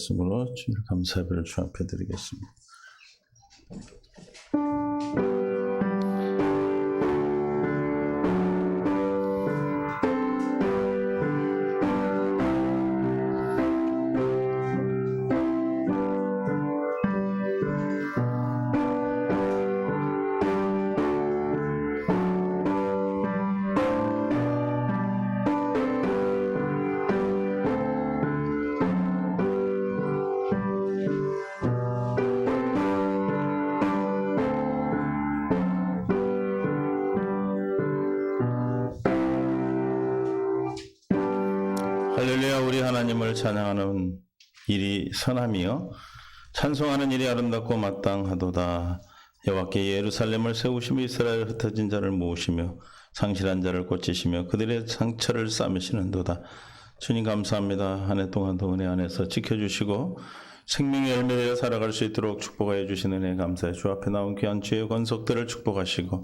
말씀으로 주님 감사 예배를 주 앞에 드리겠습니다. 할렐루야. 우리 하나님을 찬양하는 일이 선함이요 찬송하는 일이 아름답고 마땅하도다. 여호와께 예루살렘을 세우시며 이스라엘 흩어진 자를 모으시며 상실한 자를 고치시며 그들의 상처를 싸매시는도다. 주님 감사합니다. 한 해 동안도 은혜 안에서 지켜주시고 생명의 열매되어 살아갈 수 있도록 축복하여 주시는 은혜 감사해. 주 앞에 나온 귀한 주의 권속들을 축복하시고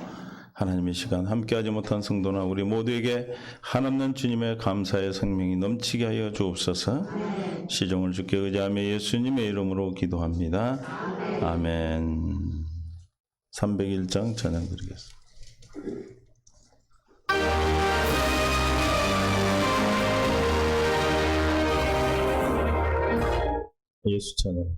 하나님 이 시간 함께하지 못한 성도나 우리 모두에게 한없는 주님의 감사의 생명이 넘치게 하여 주옵소서. 시종을 주께 의지하며 예수님의 이름으로 기도합니다. 아멘. 301장 찬양 드리겠습니다. 예수 찬양.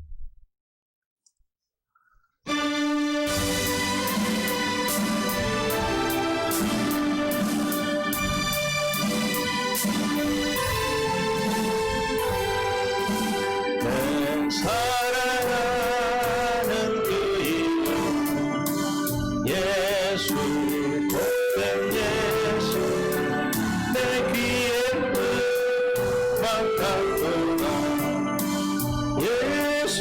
사랑하는 그 이름 예수 복된 예수 내 귀에 음악하구나 예수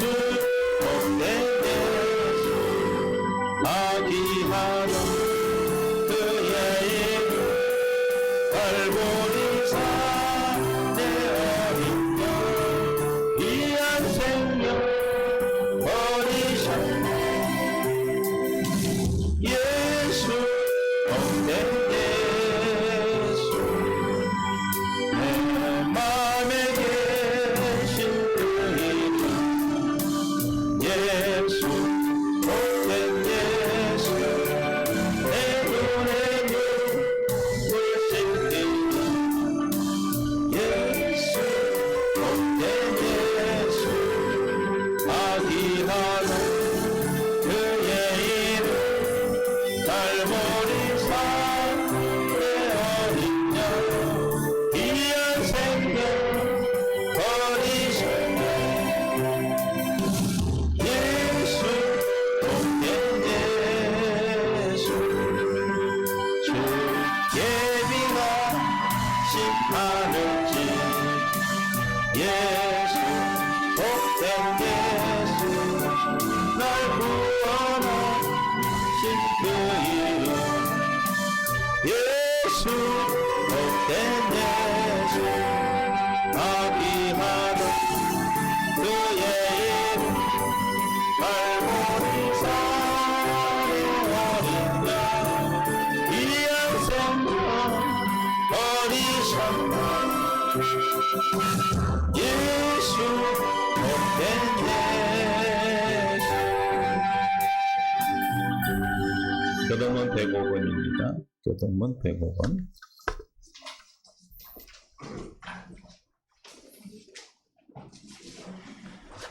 복된 예수 아기하는 그의 이름 발보리사 내 어린 양 귀한 생명 버리셨네 예수 복된 예수 내 맘에 계신 그 이름 예수 복된 예수 내 눈에 눈부신 이름 예수 복된 예수 아기하는 그의 이름 날버리사 내 어린 양 귀한 생명 버리셨네 예수 복된 예수 주 예비하신 하늘집 예수 복된 예수 날 구원하신 그 이름 예수 복된 예수 아기하던 그의 이름 발보리사 어린 양 귀한 생명 버리셨네 예수 복된 예수. 교동문 105번입니다. 교동문 105번.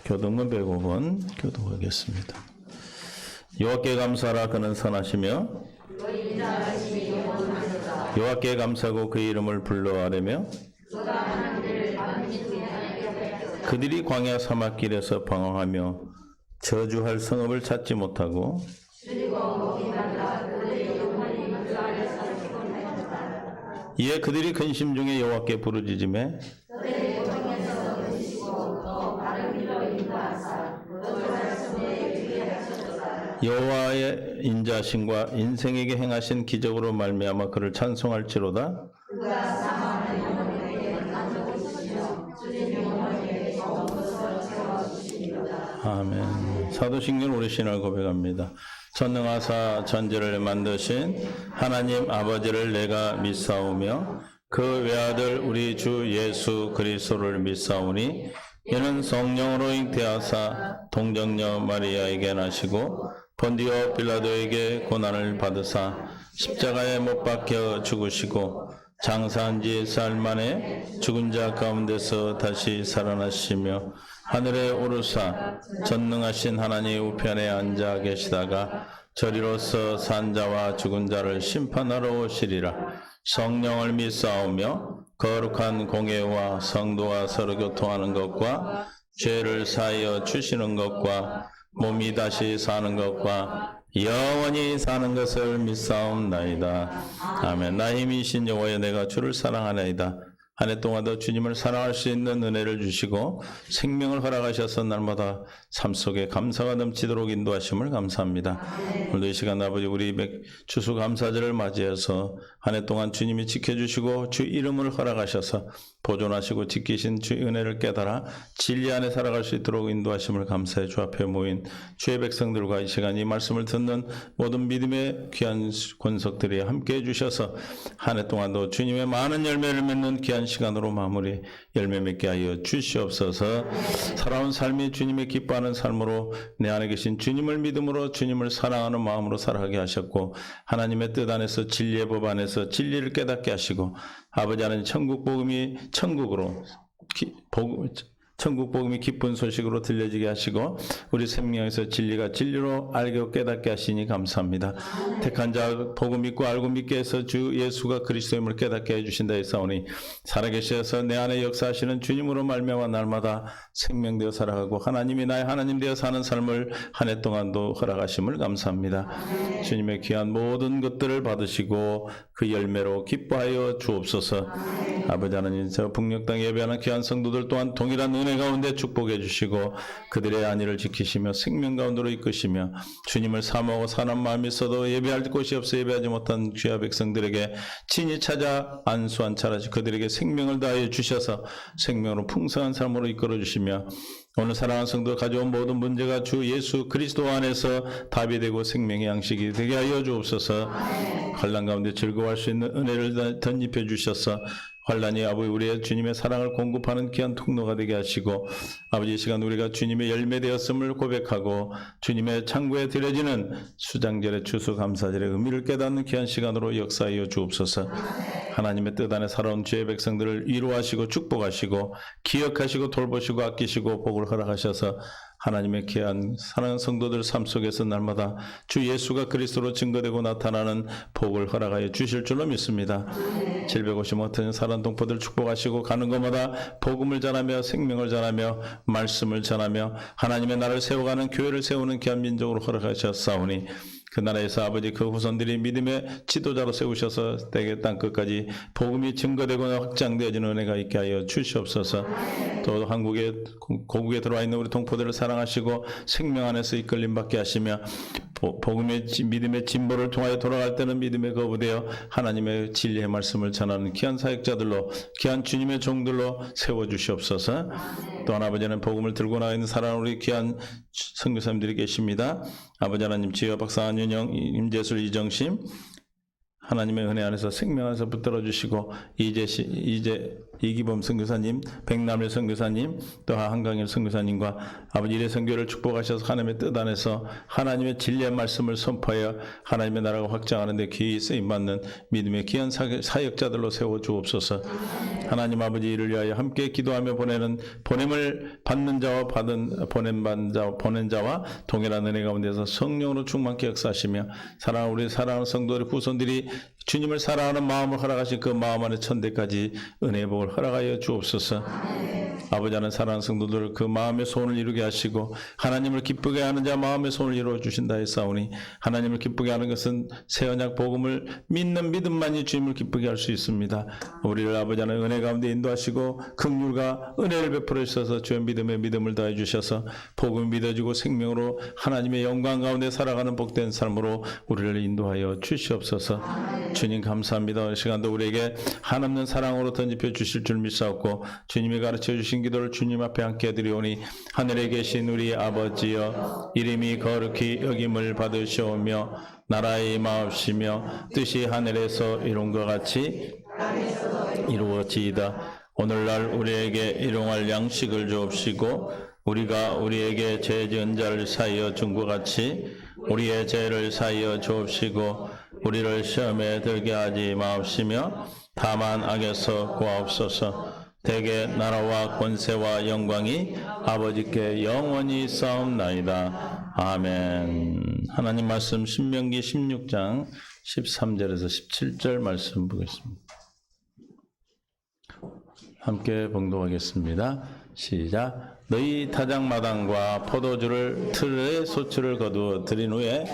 교동문 105번 교독하겠습니다. 여호와께 감사하라. 그는 선하시며 여호와께 감사하고 그의 이름을 불러 아뢰며 그들이 광야 사막길에서 방황하며 저주할 성읍을 찾지 못하고 이에 그들이 근심 중에 여호와께 부르짖으매 여호와의 인자하심과 인생에게 행하신 기적으로 말미암아 그를 찬송할지로다. 아멘. 사도신경 우리 신을 고백합니다. 전능하사 전지를 만드신 하나님 아버지를 내가 믿사오며 그 외아들 우리 주 예수 그리스도를 믿사오니 이는 성령으로 잉태하사 동정녀 마리아에게 나시고 본디오 빌라도에게 고난을 받으사 십자가에 못 박혀 죽으시고 장사한 지 쌀 만에 죽은 자 가운데서 다시 살아나시며 하늘에 오르사 전능하신 하나님 우편에 앉아 계시다가 저리로서 산 자와 죽은 자를 심판하러 오시리라. 성령을 믿사오며 거룩한 공예와 성도와 서로 교통하는 것과 죄를 사하여 주시는 것과 몸이 다시 사는 것과 영원히 사는 것을 믿사옵나이다. 아멘. 나 힘이신 여호와여, 내가 주를 사랑하나이다. 한 해 동안도 주님을 사랑할 수 있는 은혜를 주시고 생명을 허락하셔서 날마다 삶 속에 감사가 넘치도록 인도하심을 감사합니다. 오늘도 이 시간 아버지 우리 추수감사절을 맞이해서 한 해 동안 주님이 지켜주시고 주 이름을 허락하셔서 보존하시고 지키신 주 은혜를 깨달아 진리 안에 살아갈 수 있도록 인도하심을 감사해 주 앞에 모인 주의 백성들과 이 시간 이 말씀을 듣는 모든 믿음의 귀한 권석들이 함께해 주셔서 한 해 동안도 주님의 많은 열매를 맺는 귀한 시간으로 마무리 열매 맺게 하여 주시옵소서. 살아온 삶이 주님의 기뻐하는 삶으로 내 안에 계신 주님을 믿음으로 주님을 사랑하는 마음으로 살아가게 하셨고 하나님의 뜻 안에서 진리의 법 안에서 진리를 깨닫게 하시고 아버지 하나님 천국 복음이 천국 복음이 기쁜 소식으로 들려지게 하시고 우리 생명에서 진리가 진리로 알고 깨닫게 하시니 감사합니다. 택한 자 복음 믿고 알고 믿게 해서 주 예수가 그리스도임을 깨닫게 해주신다 했사오니 살아계셔서 내 안에 역사하시는 주님으로 말미암아 날마다 생명되어 살아가고 하나님이 나의 하나님 되어 사는 삶을 한 해 동안도 허락하심을 감사합니다. 주님의 귀한 모든 것들을 받으시고 그 열매로 기뻐하여 주옵소서. 아버지 하나님, 저 북녘 땅에 예배하는 귀한 성도들 또한 동일한 은혜 가운데 축복해 주시고 그들의 안위를 지키시며 생명 가운데로 이끄시며 주님을 사모하고 사는 마음이 있어도 예배할 곳이 없어 예배하지 못한 귀한 백성들에게 친히 찾아 안수한 차라시 그들에게 생명을 다하여 주셔서 생명으로 풍성한 삶으로 이끌어 주시며 오늘 사랑하는 성도 가져온 모든 문제가 주 예수 그리스도 안에서 답이 되고 생명의 양식이 되게 하여 주옵소서. 환난 가운데 즐거워할 수 있는 은혜를 덧입혀 주셔서 환난이 아버지 우리의 주님의 사랑을 공급하는 귀한 통로가 되게 하시고 아버지 이 시간 우리가 주님의 열매되었음을 고백하고 주님의 창고에 드려지는 수장절의 추수감사절의 의미를 깨닫는 귀한 시간으로 역사하여 주옵소서. 하나님의 뜻 안에 살아온 주의 백성들을 위로하시고 축복하시고 기억하시고 돌보시고 아끼시고 복을 허락하셔서 하나님의 귀한 사랑하는 성도들 삶 속에서 날마다 주 예수가 그리스도로 증거되고 나타나는 복을 허락하여 주실 줄로 믿습니다. 750원 사랑 동포들 축복하시고 가는 곳마다 복음을 전하며 생명을 전하며 말씀을 전하며 하나님의 나라를 세워가는 교회를 세우는 귀한 민족으로 허락하셨사오니 그 나라에서 아버지 그 후손들이 믿음의 지도자로 세우셔서 대개 땅끝까지 복음이 증거되고 확장되어지는 은혜가 있게 하여 주시옵소서. 또 한국에 고국에 들어와 있는 우리 동포들을 사랑하시고 생명 안에서 이끌림 받게 하시며 복음의 믿음의 진보를 통하여 돌아갈 때는 믿음의 거부되어 하나님의 진리의 말씀을 전하는 귀한 사역자들로 귀한 주님의 종들로 세워주시옵소서. 또한 아버지는 복음을 들고 나와 있는 사랑하는 우리 귀한 선교사님들이 계십니다. 아버지 하나님 지혜와 박사 안윤영 임재술 이정심 하나님의 은혜 안에서 생명 안에서 붙들어 주시고 이기범 선교사님, 백남일 선교사님, 또 한강일 선교사님과 아버지 일의 선교를 축복하셔서 하나님의 뜻 안에서 하나님의 진리의 말씀을 선포하여 하나님의 나라가 확장하는 데 귀히 쓰임받는 믿음의 귀한 사역자들로 세워주옵소서. 하나님 아버지 이를 위하여 함께 기도하며 보내는 보냄을 받는 자와 보낸 자와 동일한 은혜 가운데서 성령으로 충만케 역사하시며 우리 사랑하는 성도들의 후손들이 주님을 사랑하는 마음을 허락하신 그 마음 안에 천대까지 은혜의 복을 허락하여 주옵소서. 아버지 하나님 사랑하는 성도들 그 마음의 소원을 이루게 하시고 하나님을 기쁘게 하는 자 마음의 소원을 이루어 주신다 했사오니 하나님을 기쁘게 하는 것은 새 언약 복음을 믿는 믿음만이 주님을 기쁘게 할 수 있습니다. 우리를 아버지 하나님 은혜 가운데 인도하시고 긍휼과 은혜를 베풀어 주셔서 주의 믿음에 믿음을 다해 주셔서 복음이 믿어지고 생명으로 하나님의 영광 가운데 살아가는 복된 삶으로 우리를 인도하여 주시옵소서. 주님 감사합니다. 이 시간도 우리에게 한없는 사랑으로 던집혀 주실 줄 믿사옵고 주님이 가르쳐 주신 기도를 주님 앞에 함께 해드리오니 하늘에 계신 우리 아버지여 이름이 거룩히 여김을 받으시오며 나라의 임하옵시며 뜻이 하늘에서 이룬 것 같이 이루어지이다. 오늘날 우리에게 일용할 양식을 주옵시고 우리가 우리에게 죄 지은 자를 사하여 준 것 같이 우리의 죄를 사하여 주옵시고 우리를 시험에 들게 하지 마옵시며 다만 악에서 구하옵소서. 대개 나라와 권세와 영광이 아버지께 영원히 싸움나이다. 아멘. 하나님 말씀 신명기 16장 13절에서 17절 말씀 보겠습니다. 함께 봉독하겠습니다. 시작. 너희 타작마당과 포도주를 틀에 소출을 거두어 드린 후에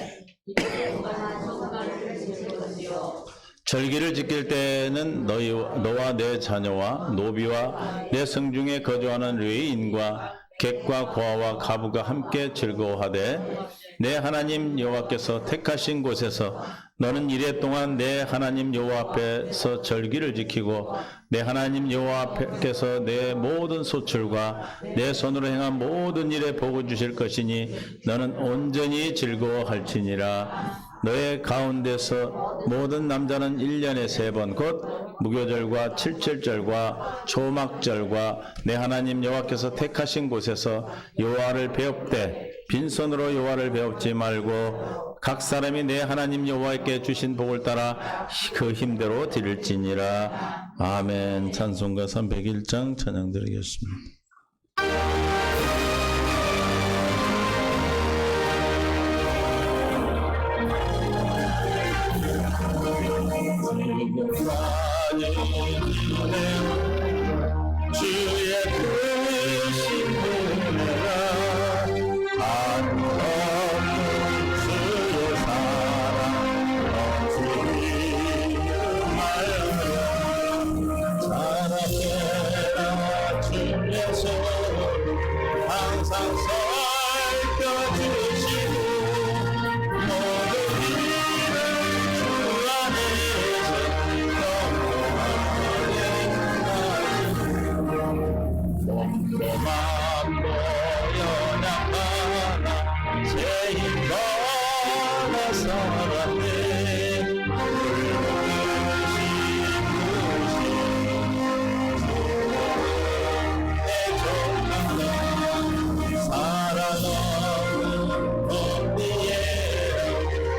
절기를 지킬 때에는 너와 내 자녀와 노비와 내 성중에 거주하는 레위인과 객과 고아와 가부가 함께 즐거워하되 내 하나님 여호와께서 택하신 곳에서 너는 이래 동안 내 하나님 여호와 앞에서 절기를 지키고 내 하나님 여호와 앞에서 내 모든 소출과 내 손으로 행한 모든 일에 복을 주실 것이니 너는 온전히 즐거워할지니라. 너의 가운데서 모든 남자는 1년에 3번 곧 무교절과 칠칠절과 초막절과 내 하나님 여호와께서 택하신 곳에서 여호와를 배웁되 빈손으로 여호와를 배웁지 말고 각 사람이 내 하나님 여호와께 주신 복을 따라 그 힘대로 드릴지니라. 아멘. 찬송가 301장 찬양 드리겠습니다. 주의 크신 은혜라 한없는 주의 사랑 주의 사랑해라 주의 손 항상 살펴주시고 모든 일을 주 안에서 만 보여 나가나 죄인 많아 살았네 내 조상들 살아남은 언니의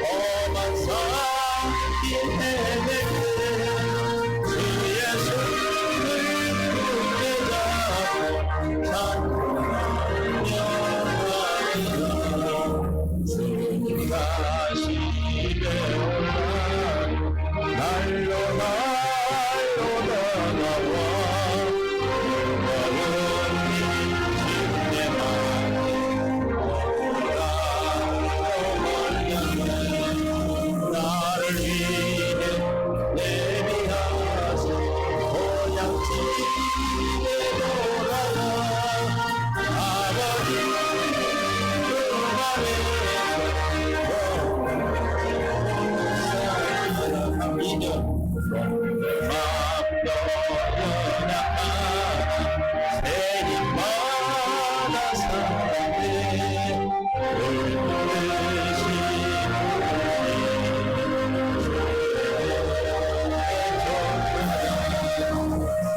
험한 삶이 헤매게 주의 손을 굳게 잡고 주님 다시 배우라 날로 다가와 나를 위해 내비하사 고향집에 돌아가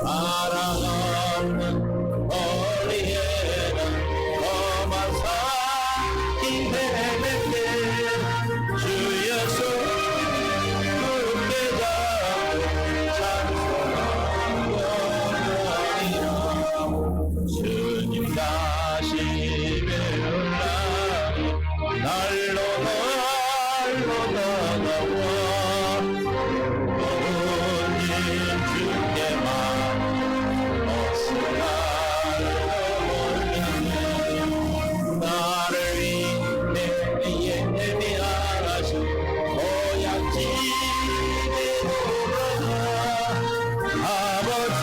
아버지 사랑하는 어리에는 험한 삶이 헤매게 주의 손 굳게 잡고 찬송하리라. 주님 다시 배우라 날로 다가와 나를 위해 예배하시 고향집에 돌아가 아버지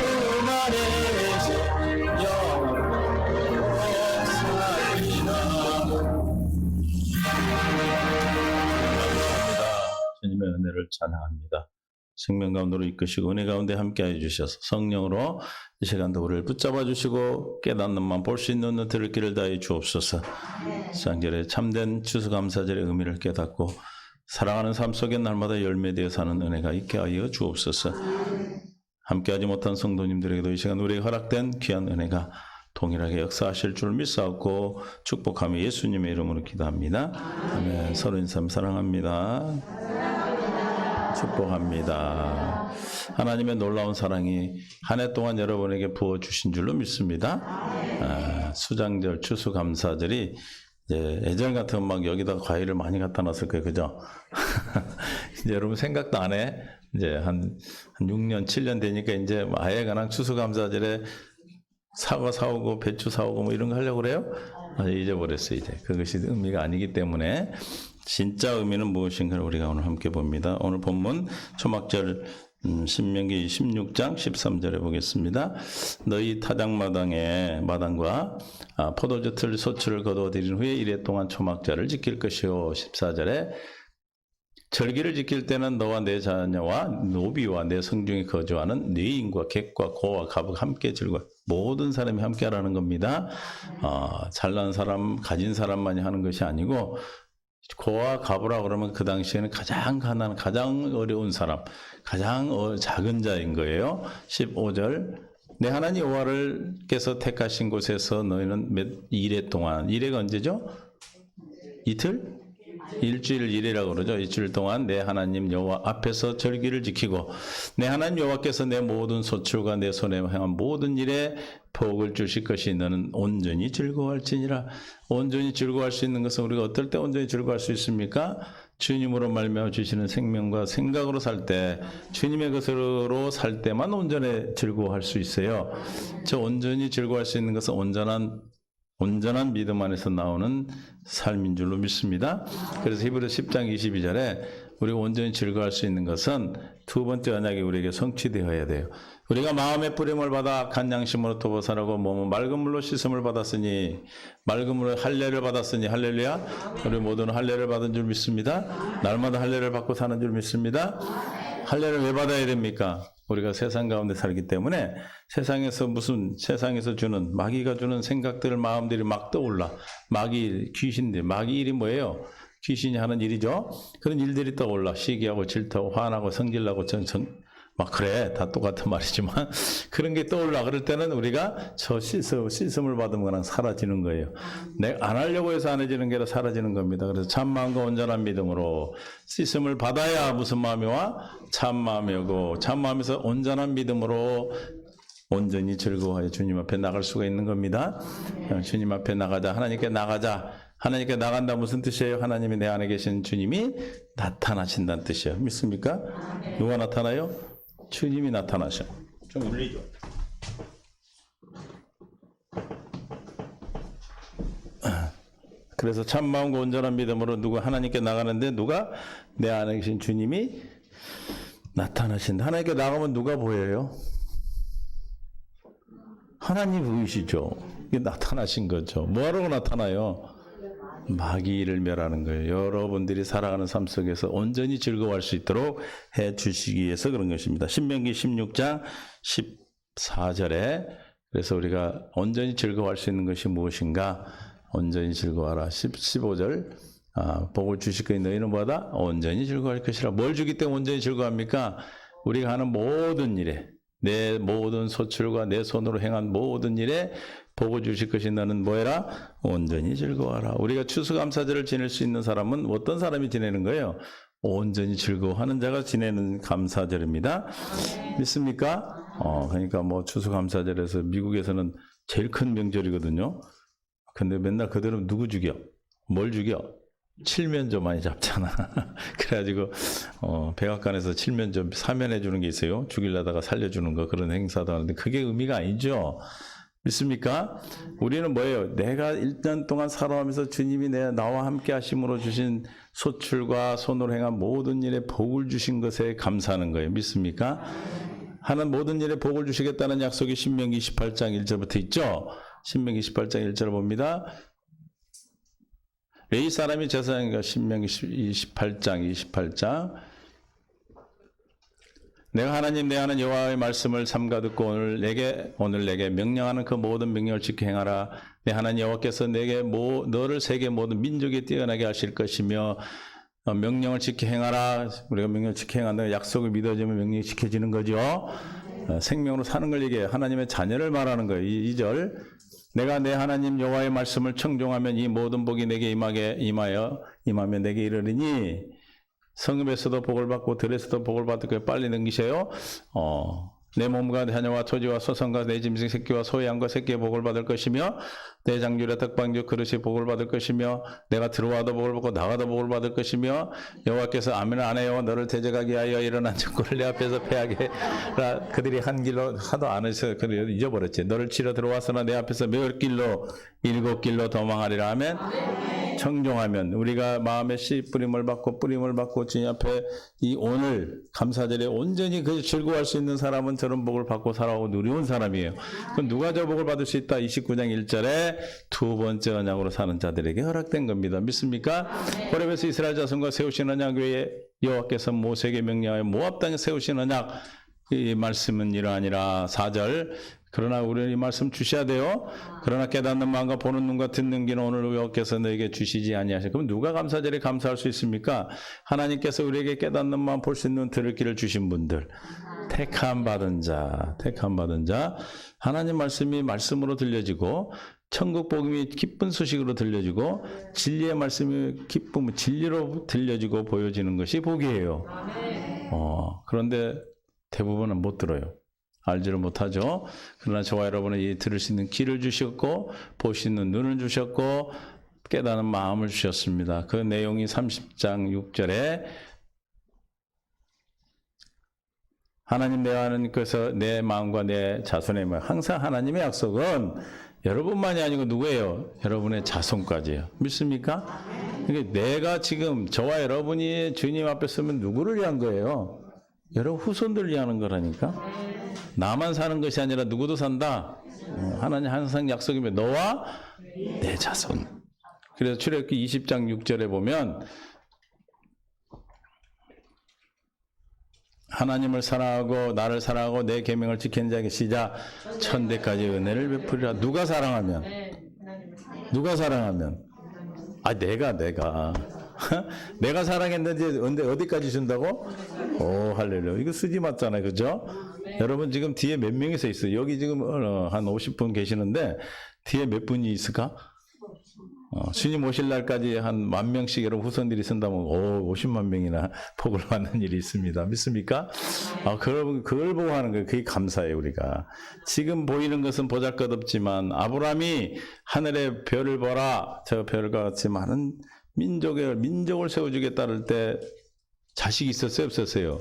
품 안에서 영원히 살리라. 주님의 은혜를 찬양합니다. 생명 가운데로 이끄시고 은혜 가운데 함께해 주셔서 성령으로 이 시간도 우리를 붙잡아 주시고 깨닫는 만 볼 수 있는 눈 들을 길을 다해 주옵소서. 쌍절의 참된 추수감사절의 의미를 깨닫고 사랑하는 삶 속에 날마다 열매되어 사는 은혜가 있게 하여 주옵소서. 함께하지 못한 성도님들에게도 이 시간 우리에게 허락된 귀한 은혜가 동일하게 역사하실 줄 믿사옵고 축복하며 예수님의 이름으로 기도합니다. 아멘. 서로 인사 사랑합니다. 축복합니다. 하나님의 놀라운 사랑이 한 해 동안 여러분에게 부어주신 줄로 믿습니다. 수장절, 추수감사절이 이제 예전 같으면 막 여기다가 과일을 많이 갖다 놨을 거예요. 그죠? 이제 여러분 생각도 안 해. 이제 한 6년, 7년 되니까 이제 아예 그냥 추수감사절에 사과 사오고 배추 사오고 뭐 이런 거 하려고 그래요? 잊어버렸어요, 이제. 그것이 의미가 아니기 때문에 진짜 의미는 무엇인가를 우리가 오늘 함께 봅니다. 오늘 본문 초막절 신명기 16장 13절에 보겠습니다. 너희 마당과 포도주 틀 소출을 거두어 드린 후에 이래 동안 초막절을 지킬 것이요. 14절에 절기를 지킬 때는 너와 내 자녀와 노비와 내 성중에 거주하는 네 인과 객과 고와 갑과 함께 즐거워. 모든 사람이 함께 하라는 겁니다. 잘난 사람, 가진 사람만이 하는 것이 아니고 고와 갑이라 그러면 그 당시에는 가장 가난한, 가장 어려운 사람, 가장 작은 자인 거예요. 15절 내 하나님 여호와께서 택하신 곳에서 너희는 몇 이래 동안, 이래가 언제죠? 이틀? 일주일 일이라고 그러죠. 일주일 동안 내 하나님 여호와 앞에서 절기를 지키고 내 하나님 여호와께서 내 모든 소출과 내 손에 행한 모든 일에 복을 주실 것이 너는 온전히 즐거워할지니라. 온전히 즐거워할 수 있는 것은 우리가 어떨 때 온전히 즐거워할 수 있습니까? 주님으로 말미암아 주시는 생명과 생각으로 살 때, 주님의 것으로 살 때만 온전히 즐거워할 수 있어요. 저 온전히 즐거워할 수 있는 것은 온전한 믿음 안에서 나오는 삶인 줄로 믿습니다. 그래서 히브리서 10장 22절에 우리가 온전히 즐거워할 수 있는 것은 두 번째 언약이 우리에게 성취되어야 돼요. 우리가 마음의 뿌림을 받아 악한 양심으로 도보살하고 몸은 맑은 물로 씻음을 받았으니, 맑은 물로 할례를 받았으니, 할렐루야. 우리 모두는 할례를 받은 줄 믿습니다. 날마다 할례를 받고 사는 줄 믿습니다. 할례를 왜 받아야 됩니까? 우리가 세상 가운데 살기 때문에 세상에서 주는 마귀가 주는 생각들, 마음들이 막 떠올라. 마귀, 귀신들, 마귀 일이 뭐예요? 귀신이 하는 일이죠. 그런 일들이 떠올라. 시기하고 질투하고 화나고 성질나고 막 그래. 다 똑같은 말이지만 그런 게 떠올라. 그럴 때는 우리가 저 씻음을 받으면 그냥 사라지는 거예요. 내가 안 하려고 해서 안 해지는 게 아니라 사라지는 겁니다. 그래서 참 마음과 온전한 믿음으로 씻음을 받아야 무슨 마음이 와? 참 마음이 오고, 참 마음에서 온전한 믿음으로 온전히 즐거워하여 주님 앞에 나갈 수가 있는 겁니다. 주님 앞에 나가자. 하나님께 나가자. 하나님께 나간다 무슨 뜻이에요? 하나님이 내 안에 계신 주님이 나타나신다는 뜻이에요. 믿습니까? 누가 나타나요? 주님이 나타나셔. 좀 울리죠? 그래서 참 마음과 온전한 믿음으로 누가 하나님께 나가는데 누가? 내 안에 계신 주님이 나타나신다. 하나님께 나가면 누가 보여요? 하나님 보이시죠? 이게 나타나신 거죠. 뭐하러 나타나요? 마귀를 멸하는 거예요. 여러분들이 살아가는 삶 속에서 온전히 즐거워할 수 있도록 해 주시기 위해서 그런 것입니다. 신명기 16장 14절에 그래서 우리가 온전히 즐거워할 수 있는 것이 무엇인가? 온전히 즐거워하라. 15절 복을 주실 것이 너희는 뭐다? 온전히 즐거워할 것이라. 뭘 주기 때문에 온전히 즐거워합니까? 우리가 하는 모든 일에, 내 모든 소출과 내 손으로 행한 모든 일에 복을 주실 것이 너는 뭐해라? 온전히 즐거워하라. 우리가 추수감사절을 지낼 수 있는 사람은 어떤 사람이 지내는 거예요? 온전히 즐거워하는 자가 지내는 감사절입니다. 믿습니까? 그러니까 뭐 추수감사절에서 미국에서는 제일 큰 명절이거든요. 근데 맨날 그들은 누구 죽여? 뭘 죽여? 칠면조 많이 잡잖아. 그래가지고 백악관에서 칠면조 사면해 주는 게 있어요. 죽이려다가 살려주는 거, 그런 행사도 하는데 그게 의미가 아니죠. 믿습니까? 우리는 뭐예요? 내가 1년 동안 살아가면서 주님이 나와 함께 하심으로 주신 소출과 손으로 행한 모든 일에 복을 주신 것에 감사하는 거예요. 믿습니까? 하는 모든 일에 복을 주시겠다는 약속이 신명기 28장 1절부터 있죠? 신명기 28장 1절을 봅니다. 레위 사람이 제사장인가? 신명기 28장 내가 하나님 내 하나님 여호와의 말씀을 삼가 듣고 오늘 내게 명령하는 그 모든 명령을 지켜 행하라. 내 하나님 여호와께서 내게 너를 세계 모든 민족에 뛰어나게 하실 것이며 명령을 지켜 행하라. 우리가 명령을 지켜 행한다고 약속을 믿어지면 명령이 지켜지는 거죠. 생명으로 사는 걸 얘기해요. 하나님의 자녀를 말하는 거예요. 2절. 내가 내 하나님 여호와의 말씀을 청종하면 이 모든 복이 내게 임하며 내게 이르리니 성읍에서도 복을 받고 들에서도 복을 받을 거예요. 빨리 넘기세요. 내 몸과 자녀와 토지와 소산과 내 짐승 새끼와 소의 양과 새끼의 복을 받을 것이며 내 장주의 떡방주 그릇이 복을 받을 것이며 내가 들어와도 복을 받고 나가도 복을 받을 것이며 여호와께서 아멘을 안 해요. 너를 대적하게 하여 일어난 적군을 내 앞에서 패하게 하라. 그들이 한 길로 하도 안 해서 그를 잊어버렸지. 너를 치러 들어왔으나 내 앞에서 몇 길로 7길로 도망하리라. 아멘. 청종하면 우리가 마음에 씨 뿌림을 받고 주님 앞에 이 오늘 감사절에 온전히 그 즐거워할 수 있는 사람은 저런 복을 받고 살아오고 누리온 사람이에요. 그럼 누가 저 복을 받을 수 있다? 29장 1절에 두 번째 언약으로 사는 자들에게 허락된 겁니다. 믿습니까? 호렙에서 이스라엘 자손과 세우신 언약 외에 여호와께서 모세에게 명령하여 모압 땅에 세우신 언약, 이 말씀은 이러하니라. 4절. 그러나 우리는 이 말씀 주셔야 돼요. 그러나 깨닫는 마음과 보는 눈과 듣는 귀는 오늘 여호와께서 너에게 주시지 아니하시고. 그럼 누가 감사절에 감사할 수 있습니까? 하나님께서 우리에게 깨닫는 마음, 볼 수 있는 들을 귀를 주신 분들. 택함 받은 자. 하나님 말씀이 말씀으로 들려지고 천국 복음이 기쁜 소식으로 들려지고 진리의 말씀이 기쁨, 진리로 들려지고 보여지는 것이 복이에요. 그런데 대부분은 못 들어요. 알지를 못하죠. 그러나 저와 여러분은 이 들을 수 있는 귀를 주셨고 볼 수 있는 눈을 주셨고 깨닫는 마음을 주셨습니다. 그 내용이 30장 6절에 하나님 대하나님께서 내 마음과 내 자손의 마음, 항상 하나님의 약속은 여러분만이 아니고 누구예요? 여러분의 자손까지예요. 믿습니까? 그러니까 내가 지금 저와 여러분이 주님 앞에 서면 누구를 위한 거예요? 여러분 후손들을 위하는 거라니까. 나만 사는 것이 아니라 누구도 산다. 하나님 항상 약속이며 너와 내 자손. 그래서 출애굽기 20장 6절에 보면 하나님을 사랑하고 나를 사랑하고 내 계명을 지키는 자에게 시작 천대까지 은혜를 베풀이라. 누가 사랑하면? 내가 사랑했는데 어디까지 준다고? 오 할렐루야. 이거 쓰지 맞잖아요. 그죠? 여러분 지금 뒤에 몇 명이 서 있어요? 여기 지금 한 50분 계시는데 뒤에 몇 분이 있을까? 주님 오실 날까지 한 10,000명씩 여러분 후손들이 쓴다면 50만 명이나 복을 받는 일이 있습니다. 믿습니까? 그걸 보고 하는 거예요. 그게 감사해요. 우리가 지금 보이는 것은 보잘것없지만 아브라함이 하늘의 별을 보라, 저 별과 같이 많은 민족을 세워주겠다 할 때 자식이 있었어요? 없었어요?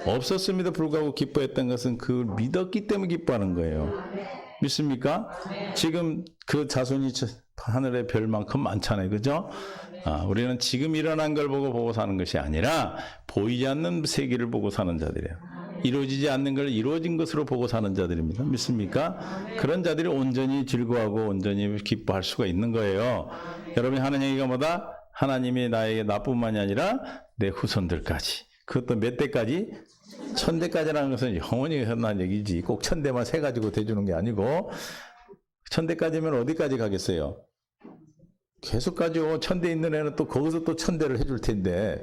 없었음에도 불구하고 기뻐했던 것은 그걸 믿었기 때문에 기뻐하는 거예요. 믿습니까? 지금 그 자손이 하늘의 별만큼 많잖아요. 그죠? 우리는 지금 일어난 걸 보고 사는 것이 아니라 보이지 않는 세계를 보고 사는 자들이에요. 이루어지지 않는 걸 이루어진 것으로 보고 사는 자들입니다. 믿습니까? 그런 자들이 온전히 즐거워하고 온전히 기뻐할 수가 있는 거예요. 여러분이 하는 얘기가 뭐다? 하나님이 나에게 나뿐만이 아니라 내 후손들까지. 그것도 몇 대까지? 1000대까지라는 것은 영원히 한다는 얘기지. 꼭 1000대만 세가지고 대주는 게 아니고 1000대까지면 어디까지 가겠어요? 계속 가죠. 1000대 있는 애는 또 거기서 또 1000대를 해줄 텐데.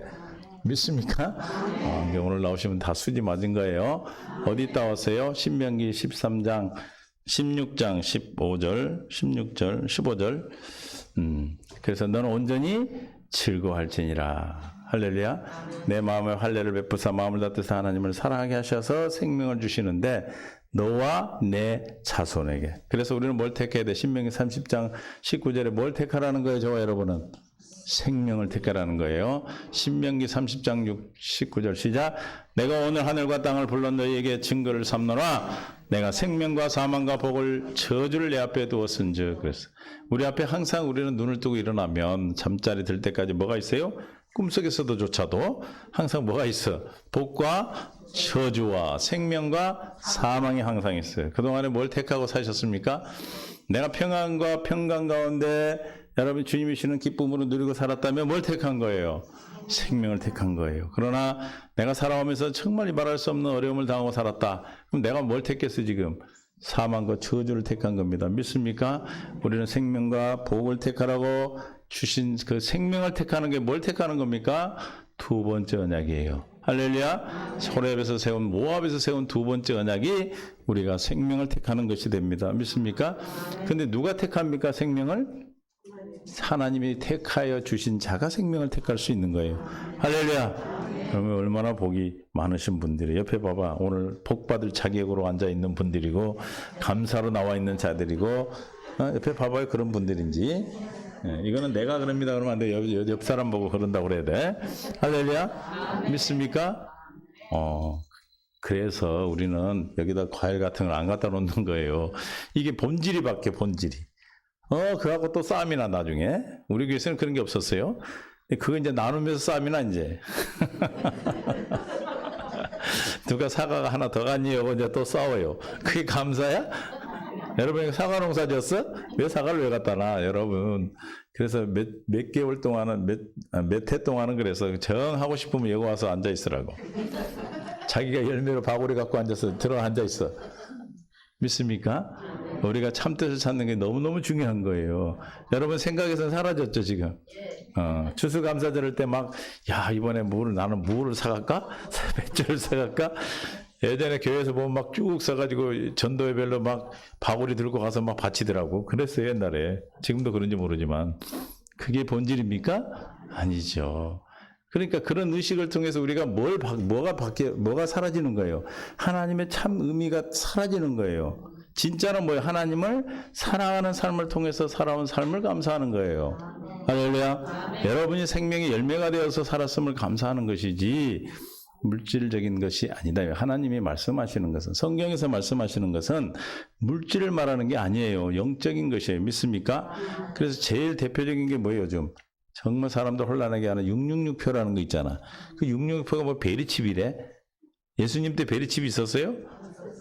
믿습니까? 오늘 나오시면 다 수지 맞은 거예요. 어디 따왔어요? 신명기 13장, 16장 15절, 16절, 15절. 그래서 너는 온전히 즐거워할지니라. 할렐루야. 내 마음에 할례를 베푸사 마음을 다투사 하나님을 사랑하게 하셔서 생명을 주시는데 너와 내 자손에게. 그래서 우리는 뭘 택해야 돼? 신명기 30장 19절에 뭘 택하라는 거예요? 저와 여러분은 생명을 택하라는 거예요. 신명기 30장 19절 시작. 내가 오늘 하늘과 땅을 불러 너희에게 증거를 삼노라. 내가 생명과 사망과 복을 저주를 내 앞에 두었은즉. 그래서 우리 앞에 항상 우리는 눈을 뜨고 일어나면 잠자리 들 때까지 뭐가 있어요? 꿈속에서도 조차도 항상 뭐가 있어? 복과 저주와 생명과 사망이 항상 있어요. 그동안에 뭘 택하고 사셨습니까? 내가 평안과 평강 가운데 여러분이 주님이 주시는 기쁨으로 누리고 살았다면 뭘 택한 거예요? 생명을 택한 거예요. 그러나 내가 살아오면서 정말 말할 수 없는 어려움을 당하고 살았다. 그럼 내가 뭘 택했어 지금? 사망과 저주를 택한 겁니다. 믿습니까? 우리는 생명과 복을 택하라고 주신 그 생명을 택하는 게 뭘 택하는 겁니까? 두 번째 언약이에요. 할렐루야. 호렙에서 세운 모압에서 세운 두 번째 언약이 우리가 생명을 택하는 것이 됩니다. 믿습니까? 근데 누가 택합니까? 생명을? 하나님이 택하여 주신 자가 생명을 택할 수 있는 거예요. 할렐루야. 그러면 얼마나 복이 많으신 분들이 옆에 봐봐. 오늘 복 받을 자격으로 앉아 있는 분들이고 감사로 나와 있는 자들이고 옆에 봐봐요. 그런 분들인지. 이거는 내가 그럽니다. 그러면 안 돼. 옆 사람 보고 그런다고 그래야 돼. 할렐루야. 믿습니까? 그래서 우리는 여기다 과일 같은 걸 안 갖다 놓는 거예요. 이게 본질이 밖에 본질이. 그하고 또 싸움이 나, 나중에. 우리 교회에서는 그런 게 없었어요. 그거 이제 나누면서 싸움이 나, 이제. 누가 사과가 하나 더 갔니? 하고 이제 또 싸워요. 그게 감사야? 여러분, 사과 농사 지었어? 왜 사과를 왜 갖다 놔, 여러분? 그래서 몇 개월 동안은, 몇 해 동안은 그래서 정 하고 싶으면 여기 와서 앉아 있으라고. 자기가 열매로 바구리 갖고 앉아서 들어 앉아 있어. 믿습니까? 우리가 참뜻을 찾는 게 너무너무 중요한 거예요. 여러분 생각에서는 사라졌죠, 지금? 추수감사절 때 막, 야, 이번에 나는 무를 사갈까? 배추를 사갈까? 예전에 교회에서 보면 막 쭉 사가지고 전도회별로 막 바구리 들고 가서 막 바치더라고. 그랬어요, 옛날에. 지금도 그런지 모르지만. 그게 본질입니까? 아니죠. 그러니까 그런 의식을 통해서 우리가 뭐가 사라지는 거예요? 하나님의 참 의미가 사라지는 거예요. 진짜는 뭐예요? 하나님을 사랑하는 삶을 통해서 살아온 삶을 감사하는 거예요. 할렐루야. 여러분이 생명의 열매가 되어서 살았음을 감사하는 것이지 물질적인 것이 아니다. 하나님이 말씀하시는 것은, 성경에서 말씀하시는 것은 물질을 말하는 게 아니에요. 영적인 것이에요. 믿습니까? 그래서 제일 대표적인 게 뭐예요, 요즘? 정말 사람들 혼란하게 하는 666표라는 거 있잖아. 그 666표가 뭐 베리칩이래? 예수님 때 베리칩이 있었어요?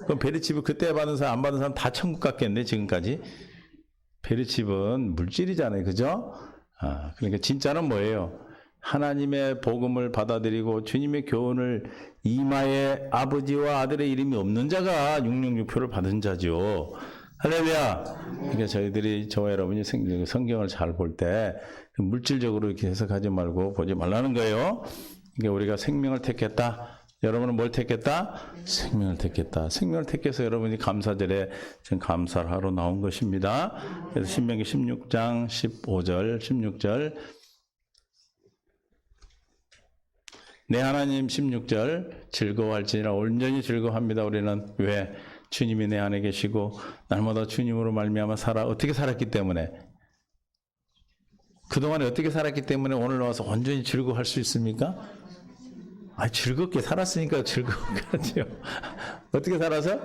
그럼 베리칩을 그때 받은 사람, 안 받은 사람 다 천국 갔겠네, 지금까지? 베리칩은 물질이잖아요. 그죠? 그러니까 진짜는 뭐예요? 하나님의 복음을 받아들이고 주님의 교훈을 이마에 아버지와 아들의 이름이 없는 자가 666표를 받은 자죠. 할렐루야. 그러니까 저와 여러분이 성경을 잘 볼 때 물질적으로 이렇게 해석하지 말고 보지 말라는 거예요. 그러니까 우리가 생명을 택했다. 여러분은 뭘 택했다? 생명을 택했다. 생명을 택해서 여러분이 감사절에 지금 감사를 하러 나온 것입니다. 그래서 신명기 16장 15절 16절 내 하나님 16절 즐거워할지니라. 온전히 즐거워합니다. 우리는 왜? 주님이 내 안에 계시고 날마다 주님으로 말미암아 어떻게 살았기 때문에, 그동안에 어떻게 살았기 때문에 오늘 와서 온전히 즐거워할 수 있습니까? 즐겁게 살았으니까 즐겁게 하죠. 어떻게 살아서?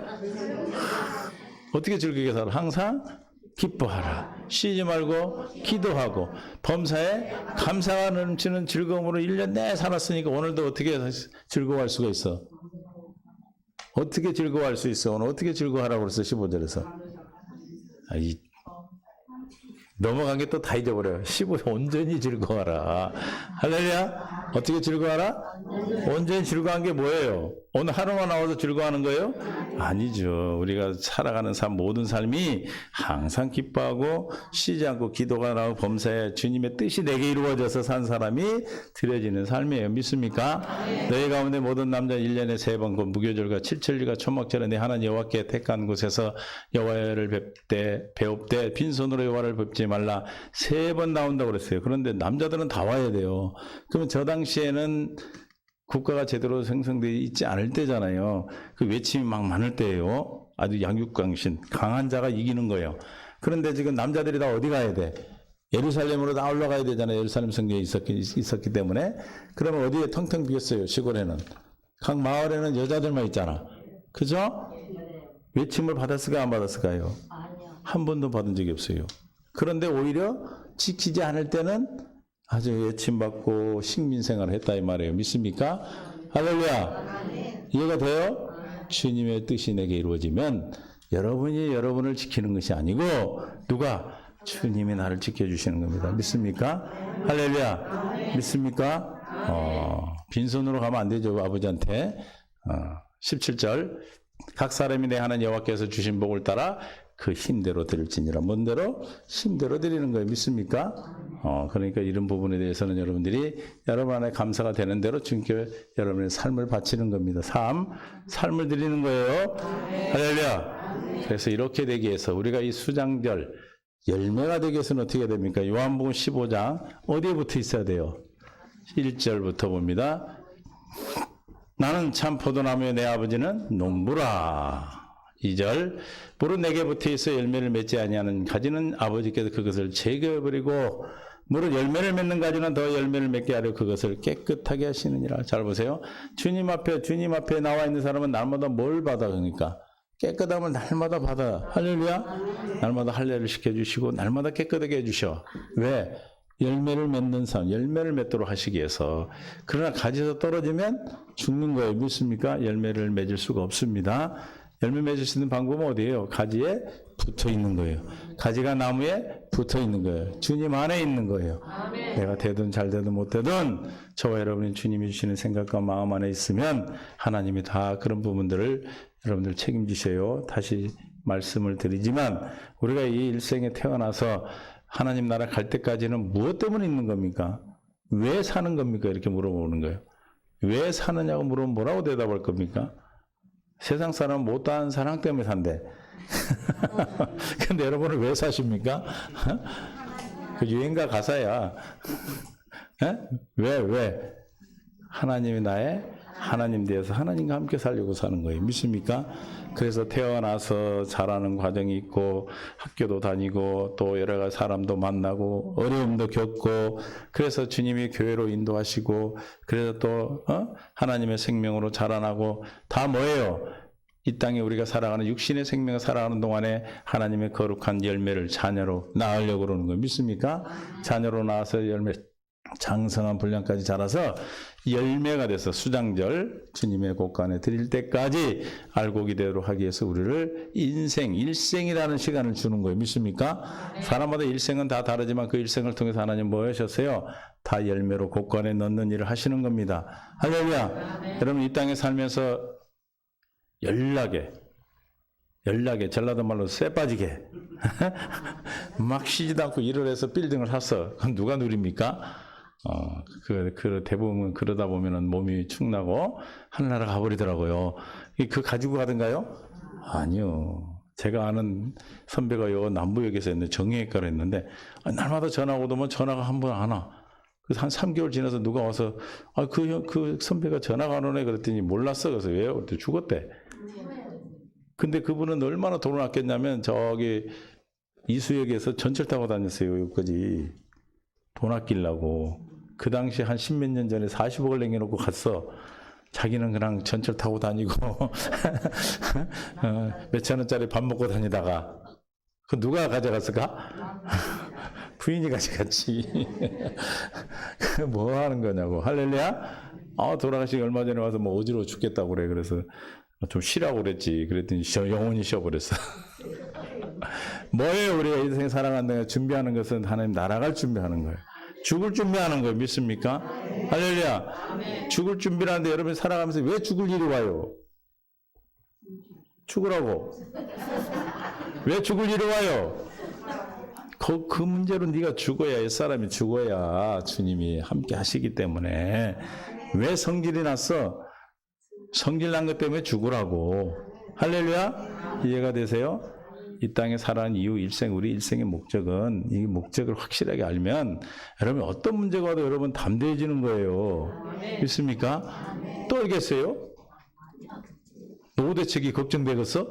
어떻게 즐겁게 살아? 항상 기뻐하라. 쉬지 말고 기도하고 범사에 감사가 넘치는 즐거움으로 1년 내내 살았으니까 오늘도 어떻게 즐거워할 수가 있어? 어떻게 즐거워할 수 있어? 오늘 어떻게 즐거워하라고 그랬어? 15절에서. 넘어간 게 또 다 잊어버려요. 15절 온전히 즐거워하라. 할렐루야. 어떻게 즐거워하라? 온전히 즐거워한 게 뭐예요? 오늘 하루만 나와서 즐거워하는 거예요? 아니죠. 우리가 살아가는 모든 삶이 항상 기뻐하고 쉬지 않고 기도가 나오고 범사에 주님의 뜻이 내게 이루어져서 산 사람이 드려지는 삶이에요. 믿습니까? 너희 가운데 모든 남자 1년에 3번 그 무교절과 칠천일과 초막절에 내 하나님 여호와께 택한 곳에서 여호와를 배웁되 빈손으로 여호와를 뵙지 말라. 3번 나온다고 그랬어요. 그런데 남자들은 다 와야 돼요. 그러면 저 당시에는 국가가 제대로 생성되어 있지 않을 때잖아요. 그 외침이 막 많을 때예요. 아주 양육강신, 강한 자가 이기는 거예요. 그런데 지금 남자들이 다 어디 가야 돼? 예루살렘으로 다 올라가야 되잖아요. 예루살렘 성경에 있었기 때문에. 그러면 어디에 텅텅 비었어요, 시골에는. 각 마을에는 여자들만 있잖아. 그죠? 외침을 받았을까 안 받았을까요? 한 번도 받은 적이 없어요. 그런데 오히려 지키지 않을 때는 아주 외침받고 식민생활을 했다 이 말이에요. 믿습니까? 할렐루야. 이해가 돼요? 주님의 뜻이 내게 이루어지면 여러분이 여러분을 지키는 것이 아니고 누가? 주님이 나를 지켜주시는 겁니다. 믿습니까? 할렐루야. 믿습니까? 빈손으로 가면 안 되죠. 아버지한테. 17절 각 사람이 내 하나님 여호와께서 주신 복을 따라 그 힘대로 드릴지니라. 뭔대로? 힘대로 드리는 거예요. 믿습니까? 그러니까 이런 부분에 대해서는 여러분들이 여러분 안에 감사가 되는 대로 주님께 여러분의 삶을 바치는 겁니다. 삶을 드리는 거예요. 할렐루야. 그래서 이렇게 되기 위해서 우리가 이 수장절 열매가 되기 위해서는 어떻게 됩니까? 요한복음 15장 어디에 붙어 있어야 돼요? 1절부터 봅니다. 나는 참 포도나무에 내 아버지는 농부라. 2절 물은 내게 붙어 있어 열매를 맺지 아니하는 가지는 아버지께서 그것을 제거해버리고 물은 열매를 맺는 가지는 더 열매를 맺게 하려 그것을 깨끗하게 하시느니라. 잘 보세요. 주님 앞에 나와 있는 사람은 날마다 뭘 받아? 그러니까 깨끗함을 날마다 받아. 할렐루야. 날마다 할례를 시켜주시고 날마다 깨끗하게 해주셔. 왜? 열매를 맺는 사람, 열매를 맺도록 하시기 위해서. 그러나 가지에서 떨어지면 죽는 거예요. 믿습니까? 열매를 맺을 수가 없습니다. 열매 맺을 수 있는 방법은 어디예요? 가지에 붙어 있는 거예요. 가지가 나무에 붙어 있는 거예요. 주님 안에 있는 거예요. 아멘. 내가 되든 잘 되든 못 되든 저와 여러분이 주님이 주시는 생각과 마음 안에 있으면 하나님이 다 그런 부분들을 여러분들 책임지셔요. 다시 말씀을 드리지만 우리가 이 일생에 태어나서 하나님 나라 갈 때까지는 무엇 때문에 있는 겁니까? 왜 사는 겁니까? 이렇게 물어보는 거예요. 왜 사느냐고 물으면 뭐라고 대답할 겁니까? 세상 사람은 못다한 사랑 때문에 산대. 근데 여러분은 왜 사십니까? 그 유행가 가사야. 왜? 하나님이 나의 하나님 되어서 하나님과 함께 살려고 사는 거예요. 믿습니까? 그래서 태어나서 자라는 과정이 있고 학교도 다니고 또 여러 가지 사람도 만나고 어려움도 겪고 그래서 주님이 교회로 인도하시고 그래서 또 하나님의 생명으로 자라나고 다 뭐예요? 이 땅에 우리가 살아가는 육신의 생명을 살아가는 동안에 하나님의 거룩한 열매를 자녀로 낳으려고 그러는 거예요. 믿습니까? 자녀로 낳아서 열매 장성한 분량까지 자라서 열매가 돼서 수장절 주님의 곳간에 드릴 때까지 알고 기대로 하기 위해서 우리를 일생이라는 시간을 주는 거예요. 믿습니까? 사람마다 일생은 다 다르지만 그 일생을 통해서 하나님 뭐 하셨어요? 다 열매로 곳간에 넣는 일을 하시는 겁니다. 할렐루야. 여러분 이 땅에 살면서 연락에 전라도 말로 쇠 빠지게 막 쉬지도 않고 일을 해서 빌딩을 샀어. 그럼 누가 누립니까? 대부분 그러다 보면은 몸이 축나고 하늘나라 가버리더라고요. 그 가지고 가던가요? 아니요. 제가 아는 선배가 요 남부역에서 했는데 정형외과를 했는데 날마다 전화가 오더만 전화가 한 번 안 와. 그래서 한 3개월 지나서 누가 와서 그 선배가 전화가 안 오네 그랬더니 몰랐어. 그래서 왜요? 그랬더니 죽었대. 근데 그분은 얼마나 돈을 아꼈냐면 저기 이수역에서 전철 타고 다녔어요. 여기까지 돈 아끼려고. 그 당시 한 10몇 년 전에 40억을 남겨놓고 갔어. 자기는 그냥 전철 타고 다니고 몇천 원짜리 밥 먹고 다니다가 그 누가 가져갔을까? 부인이 가져갔지. 뭐 하는 거냐고. 할렐루야? 돌아가시기 얼마 전에 와서 뭐 어지러워 죽겠다고 그래. 그래서 좀 쉬라고 그랬지. 그랬더니 영원히 쉬어버렸어. 뭐예요? 우리가 인생 살아간다고 준비하는 것은 하나님 날아갈 준비하는 거예요. 죽을 준비하는 거예요. 믿습니까? 할렐루야. 죽을 준비를 하는데 여러분이 살아가면서 왜 죽을 일이 와요? 죽으라고. 왜 죽을 일이 와요? 그 문제로 네가 죽어야, 옛사람이 죽어야 주님이 함께 하시기 때문에. 왜 성질이 났어? 성질 난 것 때문에 죽으라고. 할렐루야? 이해가 되세요? 이 땅에 살아가는 이후 우리 일생의 목적은, 이 목적을 확실하게 알면 여러분 어떤 문제가 와도 여러분 담대해지는 거예요. 믿습니까? 또 알겠어요? 노후 대책이 걱정되겠어?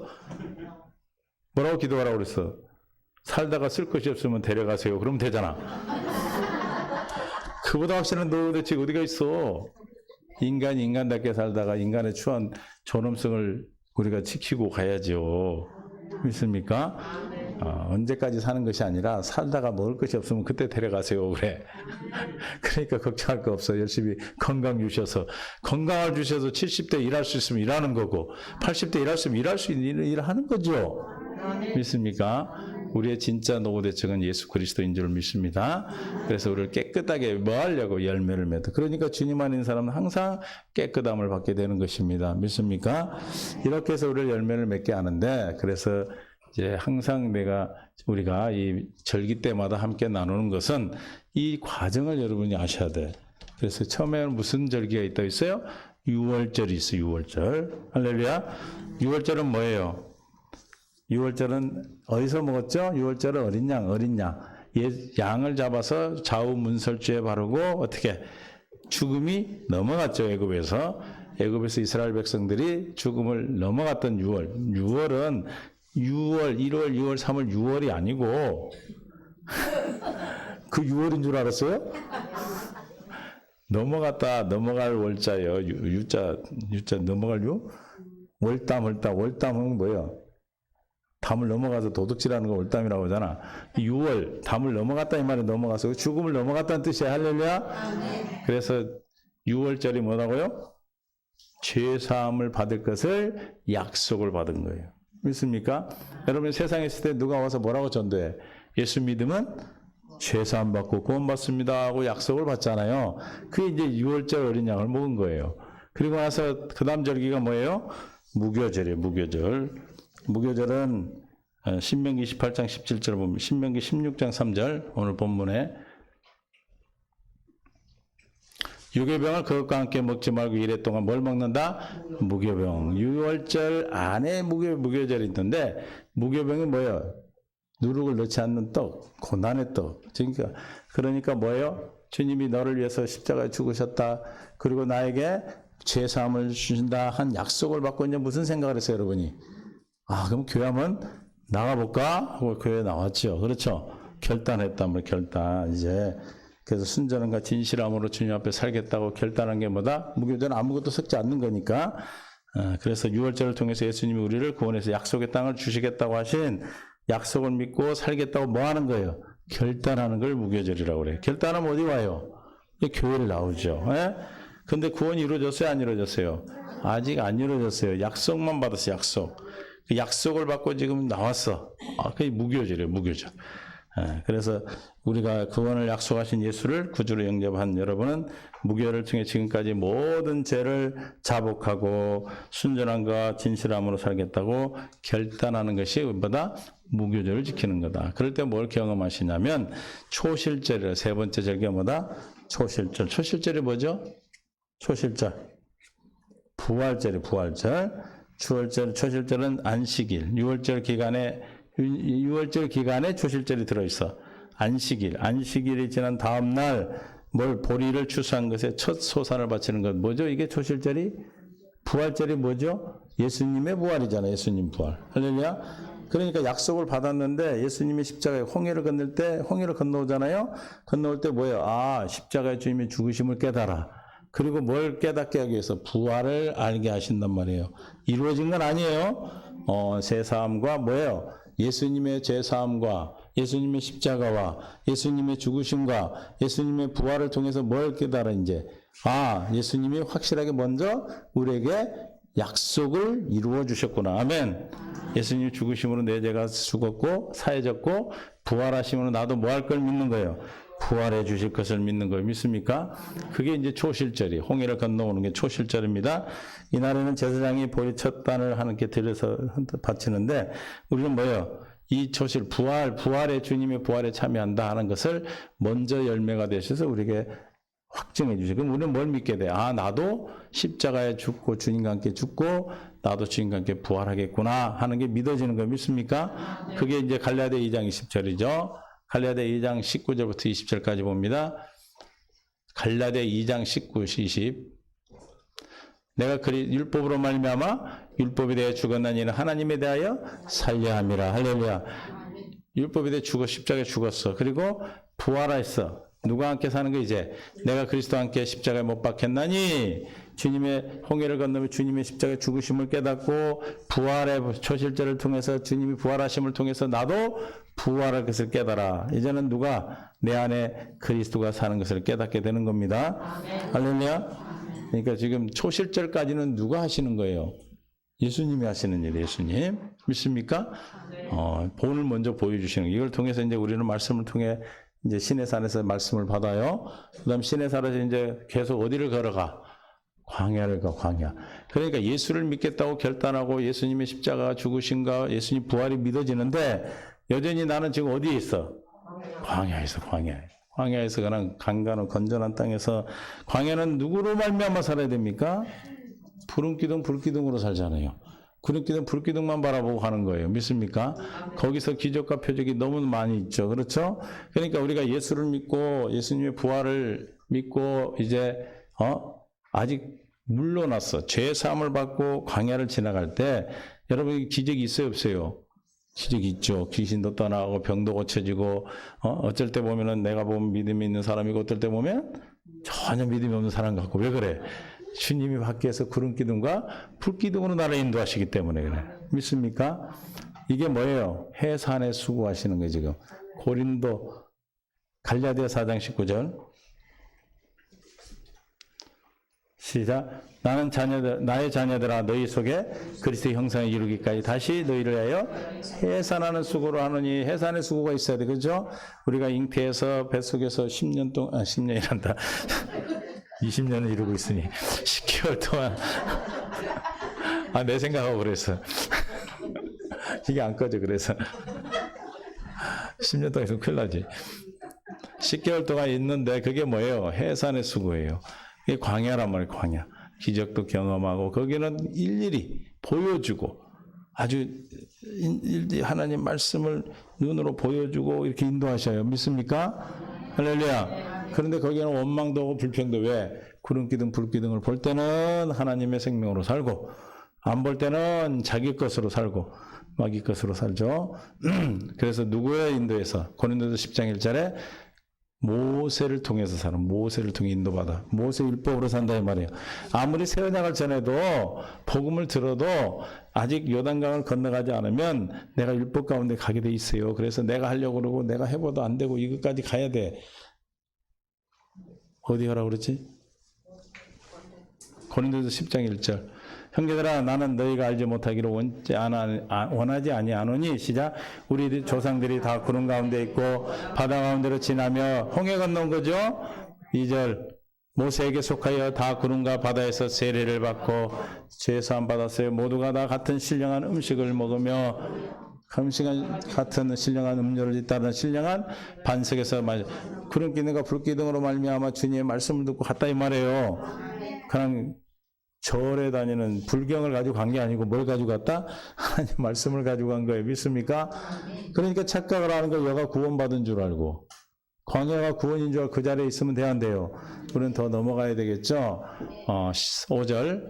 뭐라고 기도하라고 그랬어? 살다가 쓸 것이 없으면 데려가세요. 그러면 되잖아. 그보다 확실한 노후 대책 어디가 있어? 인간답게 살다가 인간의 추한 존엄성을 우리가 지키고 가야죠. 믿습니까? 언제까지 사는 것이 아니라 살다가 먹을 것이 없으면 그때 데려가세요. 그래. 그러니까 걱정할 거 없어. 열심히 건강 주셔서 70대 일할 수 있으면 일하는 거고 80대 일할 수 있으면 일할 수 있는 일을 하는 거죠. 믿습니까? 우리의 진짜 노후 대책은 예수 그리스도인 줄 믿습니다. 그래서 우리를 깨끗하게 뭐 하려고 열매를 맺어. 그러니까 주님 안에 있는 사람은 항상 깨끗함을 받게 되는 것입니다. 믿습니까? 이렇게 해서 우리를 열매를 맺게 하는데, 그래서 이제 항상 우리가 이 절기 때마다 함께 나누는 것은 이 과정을 여러분이 아셔야 돼. 그래서 처음에는 무슨 절기가 있다고 있어요? 6월절이 있어요. 6월절. 할렐루야. 6월절은 뭐예요? 6월절은 어디서 먹었죠? 6월절은 어린 양. 양을 잡아서 좌우 문설주에 바르고 어떻게 죽음이 넘어갔죠. 애굽에서 이스라엘 백성들이 죽음을 넘어갔던 6월. 6월은 6월, 1월, 2월, 3월, 6월이 아니고 그 6월인 줄 알았어요? 넘어갈 월자예요. 유자 넘어갈 유? 월담은 뭐예요? 담을 넘어가서 도둑질하는 거 월담이라고 하잖아. 6월, 담을 넘어갔다 이 말에 넘어가서 죽음을 넘어갔다는 뜻이야. 할렐루야. 그래서 6월절이 뭐라고요? 죄사함을 받을 것을 약속을 받은 거예요. 믿습니까? 여러분 세상에 있을 때 누가 와서 뭐라고 전도해? 예수 믿으면 죄사함 받고 구원 받습니다 하고 약속을 받잖아요. 그게 이제 6월절 어린 양을 먹은 거예요. 그리고 나서 그 다음 절기가 뭐예요? 무교절이에요. 무교절은 신명기 28장 17절 보면 신명기 16장 3절 오늘 본문에 유교병을 그것과 함께 먹지 말고 이래 동안 뭘 먹는다? 무교병. 6월절 안에 무교절이 있는데 무교병이 뭐예요? 누룩을 넣지 않는 떡, 고난의 떡. 그러니까 뭐예요? 주님이 너를 위해서 십자가에 죽으셨다. 그리고 나에게 죄사함을 주신다 한 약속을 받고 이제 무슨 생각을 했어요, 여러분이? 그럼 교회 한번 나가볼까? 하고 교회에 나왔죠. 그렇죠? 결단했단 결단. 그래서 순전함과 진실함으로 주님 앞에 살겠다고 결단한 게 뭐다? 무교절은 아무것도 섞지 않는 거니까. 그래서 6월절을 통해서 예수님이 우리를 구원해서 약속의 땅을 주시겠다고 하신 약속을 믿고 살겠다고 뭐 하는 거예요? 결단하는 걸 무교절이라고 그래요. 결단하면 어디 와요? 교회를 나오죠. 근데 구원이 이루어졌어요? 안 이루어졌어요? 아직 안 이루어졌어요. 약속만 받았어요. 약속. 그 약속을 받고 지금 나왔어. 그게 무교절이에요. 무교절. 그래서 우리가 구원을 약속하신 예수를 구주로 영접한 여러분은 무교를 통해 지금까지 모든 죄를 자복하고 순전함과 진실함으로 살겠다고 결단하는 것이 뭐다? 무교절을 지키는 거다. 그럴 때 뭘 경험하시냐면 초실절이라 세 번째 절기가 뭐다? 초실절. 초실절이 뭐죠? 초실절. 부활절이 부활절. 초실절은 안식일. 6월절 기간에 초실절이 들어있어. 안식일이 지난 다음 날 보리를 추수한 것에 첫 소산을 바치는 것. 뭐죠? 이게 초실절이? 부활절이 뭐죠? 예수님의 부활이잖아요. 예수님 부활. 할렐루야. 그러니까 약속을 받았는데 예수님이 십자가에 홍해를 건널 때 홍해를 건너오잖아요. 건너올 때 뭐예요? 십자가에 주님의 죽으심을 깨달아. 그리고 뭘 깨닫게 하기 위해서 부활을 알게 하신단 말이에요. 이루어진 건 아니에요. 죄사함과 뭐예요? 예수님의 죄사함과 예수님의 십자가와 예수님의 죽으심과 예수님의 부활을 통해서 뭘 깨달아 이제? 예수님이 확실하게 먼저 우리에게 약속을 이루어 주셨구나. 아멘. 예수님 죽으심으로 내 죄가 죽었고 사해졌고 부활하심으로 나도 뭐 할 걸 믿는 거예요? 부활해 주실 것을 믿는 걸 믿습니까? 그게 이제 초실절이 홍해를 건너오는 게 초실절입니다. 이날에는 제사장이 보리 첫 단을 하나님께 드려서 바치는데 우리는 뭐예요? 이 초실 부활의 주님의 부활에 참여한다 하는 것을 먼저 열매가 되셔서 우리에게 확증해 주세요. 그럼 우리는 뭘 믿게 돼? 나도 십자가에 죽고 주님과 함께 죽고 나도 주님과 함께 부활하겠구나 하는 게 믿어지는 거 믿습니까? 그게 이제 갈라디아 2장 20절이죠. 갈라디아 2장 19절부터 20절까지 봅니다. 갈라디아 2장 19, 20. 내가 율법으로 말미암아 율법에 대해 죽었나니 이는 하나님에 대하여 살려 함이라. 할렐루야. 율법에 대해 십자가에 죽었어. 그리고 부활했어. 누가 함께 사는 거 이제? 내가 그리스도와 함께 십자가에 못 박혔나니 주님의 홍해를 건너며 주님의 십자가에 죽으심을 깨닫고 부활의 초실절을 통해서 주님이 부활하심을 통해서 나도 부활할 것을 깨달아. 이제는 누가? 내 안에 그리스도가 사는 것을 깨닫게 되는 겁니다. 할렐루야. 그러니까 지금 초실절까지는 누가 하시는 거예요? 예수님이 하시는 일이에요. 예수님. 믿습니까? 본을 먼저 보여주시는 거예요. 이걸 통해서 이제 우리는 말씀을 통해 이제 시내산에서 말씀을 받아요. 그 다음 시내산에서 이제 계속 어디를 걸어가? 광야를 가, 광야. 그러니까 예수를 믿겠다고 결단하고 예수님의 십자가 죽으신가, 예수님 부활이 믿어지는데 여전히 나는 지금 어디에 있어? 광야에 있어, 광야에. 광야에서 그냥 강간은 건전한 땅에서 광야는 누구로 말미암아 살아야 됩니까? 푸른 기둥, 불기둥으로 살잖아요. 푸른 기둥, 불기둥만 바라보고 가는 거예요. 믿습니까? 거기서 기적과 표적이 너무 많이 있죠. 그렇죠? 그러니까 우리가 예수를 믿고 예수님의 부활을 믿고 이제 아직 물러났어. 죄 사함을 받고 광야를 지나갈 때 여러분 기적이 있어요, 없어요? 기적이 있죠. 귀신도 떠나고 병도 고쳐지고 어쩔 때 보면은 내가 보면 믿음이 있는 사람이고 어떨 때 보면 전혀 믿음이 없는 사람 같고. 왜 그래? 주님이 밖에서 구름 기둥과 불 기둥으로 나를 인도하시기 때문에 그래. 믿습니까? 이게 뭐예요? 해산에 수고하시는 거예요, 지금. 고린도 갈라디아 4장 19절. 시작. 나의 자녀들아 너희 속에 그리스도의 형상을 이루기까지 다시 너희를 위하여 해산하는 수고로 하느니. 해산의 수고가 있어야 돼. 그죠? 우리가 잉태해서 뱃속에서 10년 동안 10년이란다. 20년을 이루고 있으니 10개월 동안 내 생각하고 그랬어. 이게 안 꺼져. 그래서 10년 동안 있으면 큰일 나지. 10개월 동안 있는데 그게 뭐예요? 해산의 수고예요. 이게 광야란 말이에요. 광야. 기적도 경험하고 거기는 일일이 보여주고 아주 하나님 말씀을 눈으로 보여주고 이렇게 인도하셔요. 믿습니까? 할렐루야. 그런데 거기는 원망도 하고 불평도. 왜? 구름기둥 불기둥을 볼 때는 하나님의 생명으로 살고 안 볼 때는 자기 것으로 살고 마귀 것으로 살죠. 그래서 누구의 인도에서 고린도서 10장 1절에 모세를 통해서 사는, 모세를 통해 인도받아. 모세 율법으로 산다 이 말이에요. 아무리 새 언약을 전해도 복음을 들어도 아직 요단강을 건너가지 않으면 내가 율법 가운데 가게 돼 있어요. 그래서 내가 하려고 그러고 내가 해봐도 안 되고 이것까지 가야 돼. 어디 가라고 그랬지? 고린도서 10장 1절. 형제들아 나는 너희가 알지 못하기를 원하지 아니하노니. 시작. 우리 조상들이 다 구름 가운데 있고 바다 가운데로 지나며 홍해 건너온 거죠. 2절. 모세에게 속하여 다 구름과 바다에서 세례를 받고 죄사함 받았어요. 모두가 다 같은 신령한 음식을 먹으며 같은 신령한 음료를 잇따르는 신령한 반석에서 구름 기둥과 불 기둥으로 말미암아 주님의 말씀을 듣고 갔다 이 말이에요. 그냥 절에 다니는 불경을 가지고 간 게 아니고 뭘 가지고 갔다? 하나님 말씀을 가지고 간 거예요. 믿습니까? 그러니까 착각을 하는 거 여가 구원받은 줄 알고 광야가 구원인 줄 알고 그 자리에 있으면 돼 안 돼요? 우리는 더 넘어가야 되겠죠? 5절.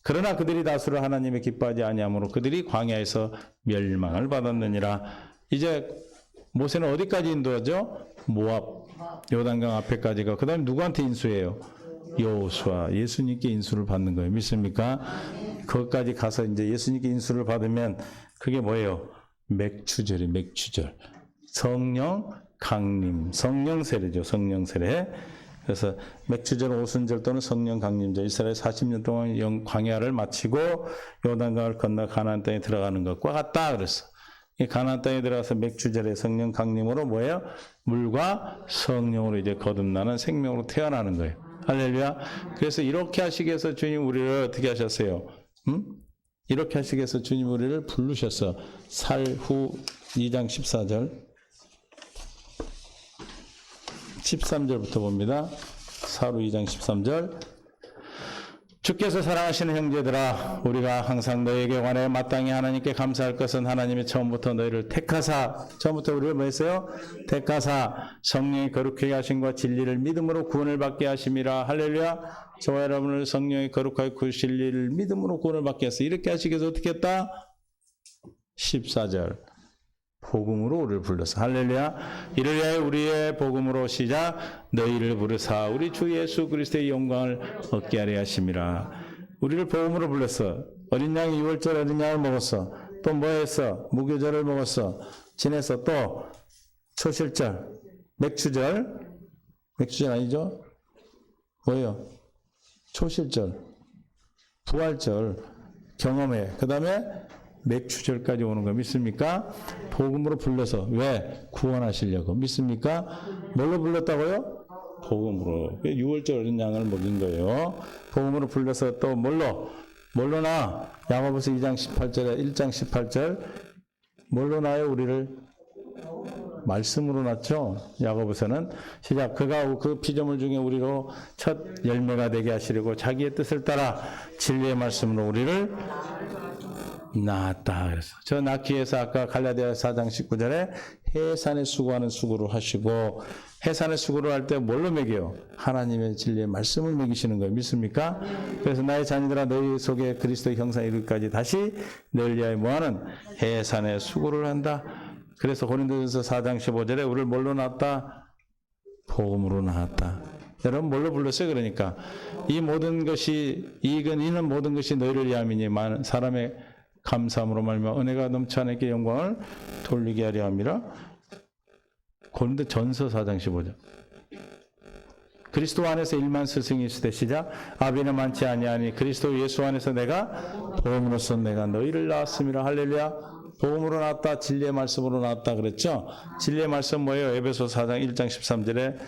그러나 그들이 다수를 하나님의 기뻐하지 아니하므로 그들이 광야에서 멸망을 받았느니라. 이제 모세는 어디까지 인도하죠? 모압, 요단강 앞에까지가. 그 다음에 누구한테 인수해요? 여호수아, 예수님께 인수를 받는 거예요. 믿습니까? 거기까지 가서 이제 예수님께 인수를 받으면 그게 뭐예요? 맥추절이 맥추절. 성령 강림, 성령 세례죠. 성령 세례. 그래서 맥추절 오순절 또는 성령 강림절. 이스라엘 40년 동안 광야를 마치고 요단강을 건너 가나안 땅에 들어가는 것과 같다 그랬어. 이 가나안 땅에 들어가서 맥추절의 성령 강림으로 뭐예요? 물과 성령으로 이제 거듭나는 생명으로 태어나는 거예요. 할렐루야. 그래서 이렇게 하시기 위해서 주님 우리를 어떻게 하셨어요? 이렇게 하시기 위해서 주님 우리를 부르셨어. 살후 2장 14절 13절부터 봅니다. 사루 2장 13절. 주께서 사랑하시는 형제들아 우리가 항상 너에게 관해 마땅히 하나님께 감사할 것은 하나님이 처음부터 너희를 택하사, 처음부터 우리를 뭐 했어요? 택하사 성령의 거룩하게 하심과 진리를 믿음으로 구원을 받게 하심이라. 할렐루야. 저와 여러분을 성령의 거룩하게 그 진리를 믿음으로 구원을 받게 했어. 이렇게 하시기 위해서 어떻게 했다? 14절. 복음으로 우리를 불렀어. 할렐루야. 이를 위하여 우리의 복음으로 시작. 너희를 부르사 우리 주 예수 그리스도의 영광을 얻게 하려 하심이라. 우리를 복음으로 불렀어. 어린 양이 6월절 어린 양을 먹었어. 또 뭐 했어? 무교절을 먹었어. 지냈어. 또 초실절, 맥추절. 맥추절 아니죠? 뭐예요? 초실절, 부활절 경험해. 그 다음에 맥추절까지 오는 거 믿습니까? 복음으로 불러서. 왜? 구원하시려고. 믿습니까? 뭘로 불렀다고요? 복음으로. 6월절 어린 양을 먹인 거예요. 복음으로 불려서 또 뭘로 나? 야고보서 2장 18절에 1장 18절 뭘로 나요? 우리를 말씀으로 낳죠. 야고보서는 시작. 그가 그 피조물 중에 우리로 첫 열매가 되게 하시려고 자기의 뜻을 따라 진리의 말씀으로 우리를 낳았다. 그래서 저 낳기 위해서 아까 갈라디아 4장 19절에 해산의 수고하는 수고를 하시고, 해산의 수고를 할 때 뭘로 먹여요? 하나님의 진리의 말씀을 먹이시는 거예요. 믿습니까? 그래서 나의 자녀들아 너희 속에 그리스도의 형상에 이르기까지 다시 너희를 위하여 뭐하는 해산의 수고를 한다. 그래서 고린도전서 4장 15절에 우리를 뭘로 낳았다? 복음으로 낳았다. 여러분 뭘로 불렀어요? 그러니까 이 모든 것이 이는 모든 것이 너희를 위함이니 많은 사람의 감사함으로 말미암아 은혜가 넘쳐 하나님께 영광을 돌리게 하려 함이라. 고린도전서 4장 15절. 그리스도 안에서 일만 스승이 있으되 시작. 아비는 많지 아니하니 그리스도 예수 안에서 내가 복음으로써 내가 너희를 낳았음이라. 할렐루야. 복음으로 낳았다. 진리의 말씀으로 낳았다 그랬죠. 진리의 말씀 뭐예요? 에베소서 4장 1장 13절에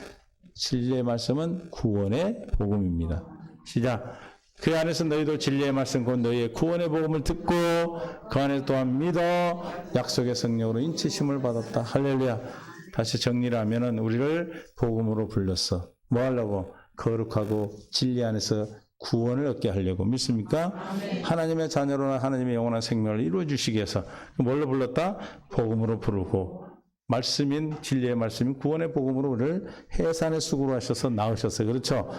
진리의 말씀은 구원의 복음입니다. 시작. 그 안에서 너희도 진리의 말씀 곧 너희의 구원의 복음을 듣고 그 안에 또한 믿어 약속의 성령으로 인치심을 받았다. 할렐루야. 다시 정리를 하면은 우리를 복음으로 불렀어. 뭐 하려고? 거룩하고 진리 안에서 구원을 얻게 하려고. 믿습니까? 하나님의 자녀로나 하나님의 영원한 생명을 이루어 주시기 위해서 뭘로 불렀다? 복음으로 부르고, 말씀인 진리의 말씀인 구원의 복음으로 우리를 해산의 수고로 하셔서 낳으셨어요. 그렇죠?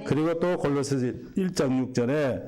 그리고 또 골로새서 1장 6절에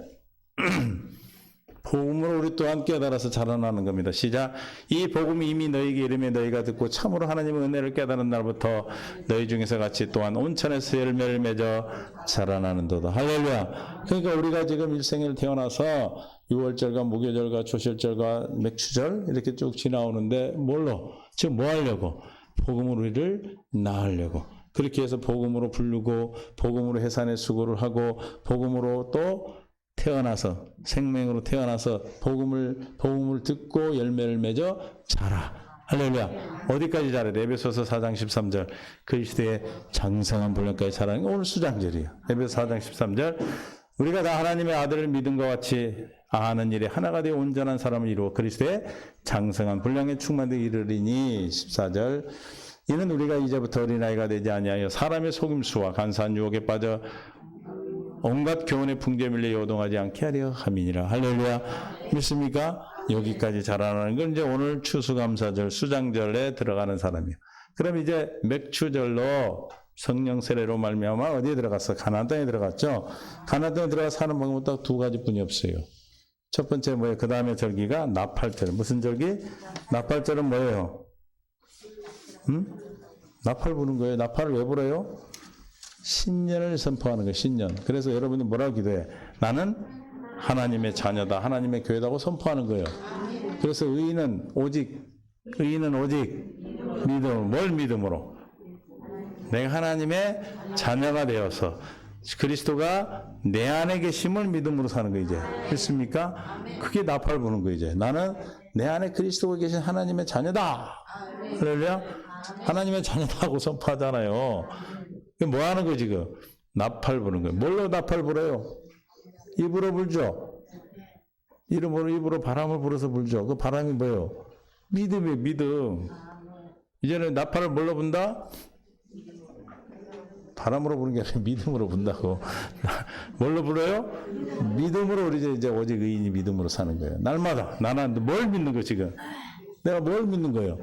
복음으로 우리 또한 깨달아서 자라나는 겁니다. 시작. 이 복음이 이미 너희에게 이르매 너희가 듣고 참으로 하나님의 은혜를 깨달은 날부터 너희 중에서 같이 또한 온천에서 열매를 맺어 자라나는도다. 할렐루야. 그러니까 우리가 지금 일생을 태어나서 6월절과 무교절과 초실절과 맥추절 이렇게 쭉 지나오는데 뭘로? 지금 뭐 하려고? 복음으로 우리를 낳으려고. 그렇게 해서 복음으로 부르고 복음으로 해산의 수고를 하고 복음으로 또 태어나서 생명으로 태어나서 복음을 듣고 열매를 맺어 자라. 할렐루야. 어디까지 자라야 돼? 에베소서 4장 13절. 그리스도의 장성한 분량까지 자라는 게 오늘 수장절이에요. 에베소 4장 13절. 우리가 다 하나님의 아들을 믿은 것 같이 아는 일에 하나가 되어 온전한 사람을 이루어 그리스도의 장성한 분량에 충만되게 이르리니. 14절. 이는 우리가 이제부터 어린아이가 되지 아니하여 사람의 속임수와 간사한 유혹에 빠져 온갖 교훈의 풍조에 밀려 요동하지 않게 하려 함이니라. 할렐루야. 믿습니까? 여기까지 자라나는 건 이제 오늘 추수감사절, 수장절에 들어가는 사람이에요. 그럼 이제 맥추절로 성령 세례로 말미암아 어디에 들어갔어? 가나안 땅에 들어갔죠. 가나안 땅에 들어가 사는 방법은 딱 두 가지뿐이 없어요. 첫 번째 뭐예요? 그 다음에 절기가 나팔절. 무슨 절기? 나팔절은 뭐예요? 나팔 부는 거예요. 나팔을 왜 불어요? 신년을 선포하는 거예요. 신년. 그래서 여러분이 뭐라고 기도해? 나는 하나님의 자녀다. 하나님의 교회다고 선포하는 거예요. 그래서 의인은 오직 믿음. 뭘 믿음으로? 내가 하나님의 자녀가 되어서 그리스도가 내 안에 계심을 믿음으로 사는 거예요. 이제 믿습니까? 그게 나팔 부는 거예요. 이제 나는 내 안에 그리스도가 계신 하나님의 자녀다. 할렐루야. 하나님의 자녀다고 선포하잖아요. 뭐 하는 거예요, 지금? 나팔 부는 거예요. 뭘로 나팔 불어요? 입으로 불죠? 입으로 바람을 불어서 불죠. 그 바람이 뭐예요? 믿음이에요, 믿음. 이제는 나팔을 뭘로 분다? 바람으로 부는 게 아니라 믿음으로 분다고. 뭘로 불어요? 믿음으로 우리 이제 오직 의인이 믿음으로 사는 거예요. 날마다. 나는 뭘 믿는 거예요, 지금? 내가 뭘 믿는 거예요?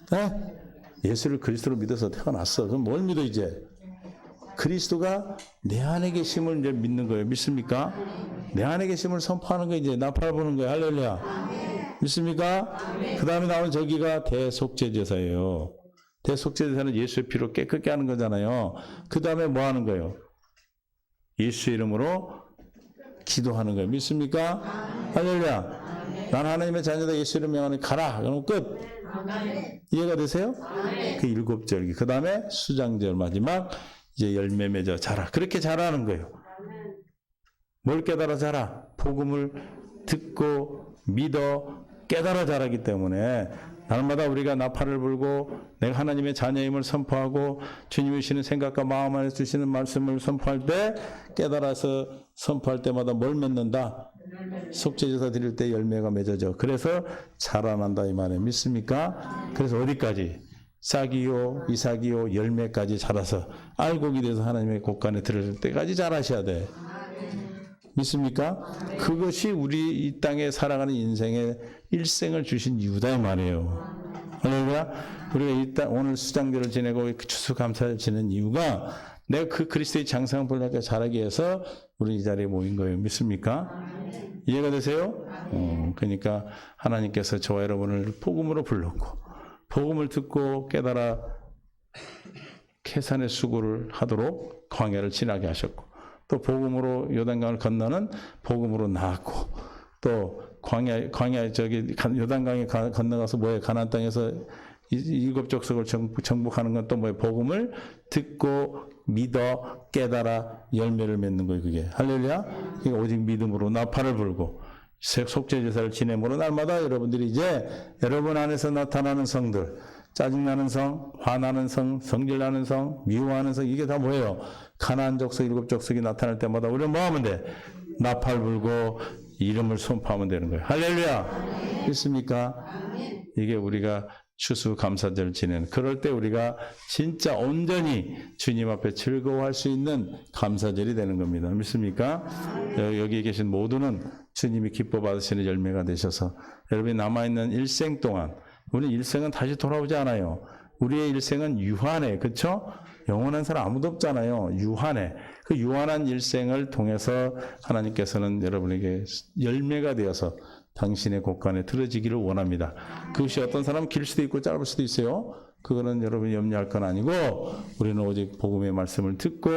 네? 예수를 그리스도로 믿어서 태어났어. 그럼 뭘 믿어 이제? 그리스도가 내 안에 계심을 이제 믿는 거예요. 믿습니까? 내 안에 계심을 선포하는 거예요. 이제 나팔 부는 거예요. 할렐루야. 믿습니까? 그 다음에 나오는 절기가 대속죄제사예요. 대속죄제사는 예수의 피로 깨끗게 하는 거잖아요. 그 다음에 뭐 하는 거예요? 예수 이름으로 기도하는 거예요. 믿습니까? 할렐루야. 난 하나님의 자녀다. 예수 이름 명하니 가라. 그럼 끝. 이해가 되세요? 그 7절기. 그 다음에 수장절 마지막 이제 열매 맺어 자라. 그렇게 자라는 거예요. 뭘 깨달아 자라? 복음을 듣고 믿어 깨달아 자라기 때문에 날마다 우리가 나팔을 불고 내가 하나님의 자녀임을 선포하고 주님이 주시는 생각과 마음 안에 주시는 말씀을 선포할 때 깨달아서 선포할 때마다 뭘 맺는다? 속죄제사 드릴 때 열매가 맺어져. 그래서 자라난다 이 말이에요. 믿습니까? 그래서 어디까지? 싹이요 이삭이요 열매까지 자라서 알곡이 돼서 하나님의 곳간에 들어갈 때까지 자라셔야 돼. 믿습니까? 그것이 우리 이 땅에 살아가는 인생의 일생을 주신 이유다 이 말이에요. 할렐루야. 우리가 이 땅 오늘 수장절을 지내고 추수감사를 지낸 이유가 내가 그 그리스도의 장성한 본향과 자라기 위해서 우리 이 자리에 모인 거예요. 믿습니까? 이해가 되세요? 그러니까 하나님께서 저와 여러분을 복음으로 불렀고 복음을 듣고 깨달아 계산의 수고를 하도록 광야를 지나게 하셨고 또 복음으로 요단강을 건너는 복음으로 나았고 또 광야 저기 요단강에 건너가서 뭐예요? 가나안 땅에서 일곱 족속을 정복하는 건 또 뭐예요? 복음을 듣고 믿어 깨달아 열매를 맺는 거예요. 그게 할렐루야. 그러니까 오직 믿음으로 나팔을 불고 속죄제사를 지냄으로 날마다 여러분들이 이제 여러분 안에서 나타나는 성들 짜증나는 성, 화나는 성, 성질나는 성, 미워하는 성 이게 다 뭐예요? 가나안 족속 일곱 족속이 나타날 때마다 우리는 뭐 하면 돼? 나팔 불고 이름을 선포하면 되는 거예요. 할렐루야. 있습니까? 이게 우리가 추수감사절을 지내는 그럴 때 우리가 진짜 온전히 주님 앞에 즐거워할 수 있는 감사절이 되는 겁니다. 믿습니까? 여기 계신 모두는 주님이 기뻐 받으시는 열매가 되셔서 여러분이 남아있는 일생 동안 우리 일생은 다시 돌아오지 않아요. 우리의 일생은 유한해. 그렇죠? 영원한 사람 아무도 없잖아요. 유한해. 그 유한한 일생을 통해서 하나님께서는 여러분에게 열매가 되어서 당신의 곳간에 들어지기를 원합니다. 그것이 어떤 사람은 길 수도 있고 짧을 수도 있어요. 그거는 여러분이 염려할 건 아니고 우리는 오직 복음의 말씀을 듣고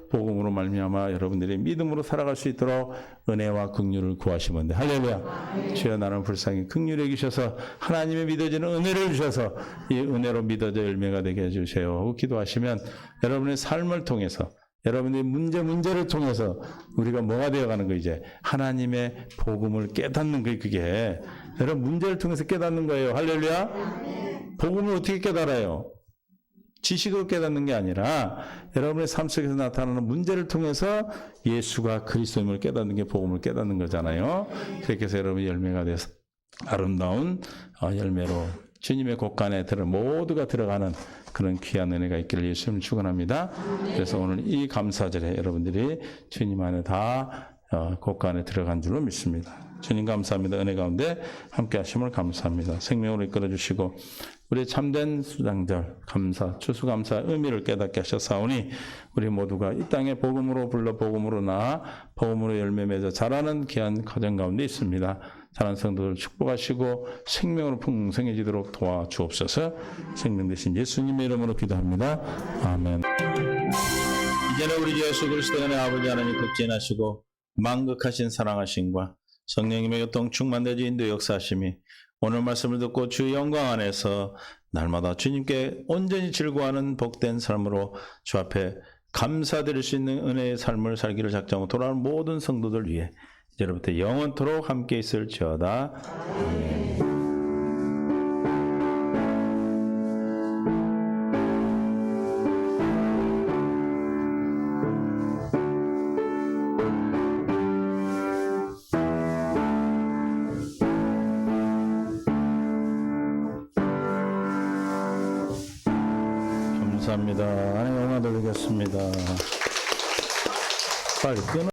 복음으로 말미암아 여러분들의 믿음으로 살아갈 수 있도록 은혜와 긍휼을 구하시면 돼. 할렐루야. 주여 나는 불쌍히 긍휼히 여기셔서 하나님의 믿어지는 은혜를 주셔서 이 은혜로 믿어져 열매가 되게 해주세요 하고 기도하시면 여러분의 삶을 통해서 여러분의 문제를 통해서 우리가 뭐가 되어가는 거 이제 하나님의 복음을 깨닫는 거예요. 그게 여러분 문제를 통해서 깨닫는 거예요. 할렐루야. 복음을 어떻게 깨달아요? 지식으로 깨닫는 게 아니라 여러분의 삶 속에서 나타나는 문제를 통해서 예수가 그리스도임을 깨닫는 게 복음을 깨닫는 거잖아요. 그렇게 해서 여러분이 열매가 돼서 아름다운 열매로 주님의 곳간에 모두가 들어가는 그런 귀한 은혜가 있기를 예수님을 축원합니다. 그래서 오늘 이 감사절에 여러분들이 주님 안에 다 곳간에 들어간 줄로 믿습니다. 주님 감사합니다. 은혜 가운데 함께 하심을 감사합니다. 생명으로 이끌어주시고 우리의 참된 수장절 감사, 추수감사의 의미를 깨닫게 하셨사오니 우리 모두가 이 땅에 복음으로 불러 복음으로 나아 복음으로 열매 맺어 자라는 귀한 가정 가운데 있습니다. 자란 성도들 축복하시고 생명으로 풍성해지도록 도와주옵소서. 생명 되신 예수님의 이름으로 기도합니다. 아멘. 이제는 우리 주 예수 그리스도의 은혜 아버지 하나님 극진하시고 만극하신 사랑하심과 성령님의 교통 충만되지 인도 역사하심이 오늘 말씀을 듣고 주의 영광 안에서 날마다 주님께 온전히 즐거워하는 복된 삶으로 주 앞에 감사드릴 수 있는 은혜의 삶을 살기를 작정하고 돌아오는 모든 성도들 위해 이제부터 영원토록 함께 있을지어다. 아멘. 감사합니다. 영화 돌리겠습니다. 빨리 끊어.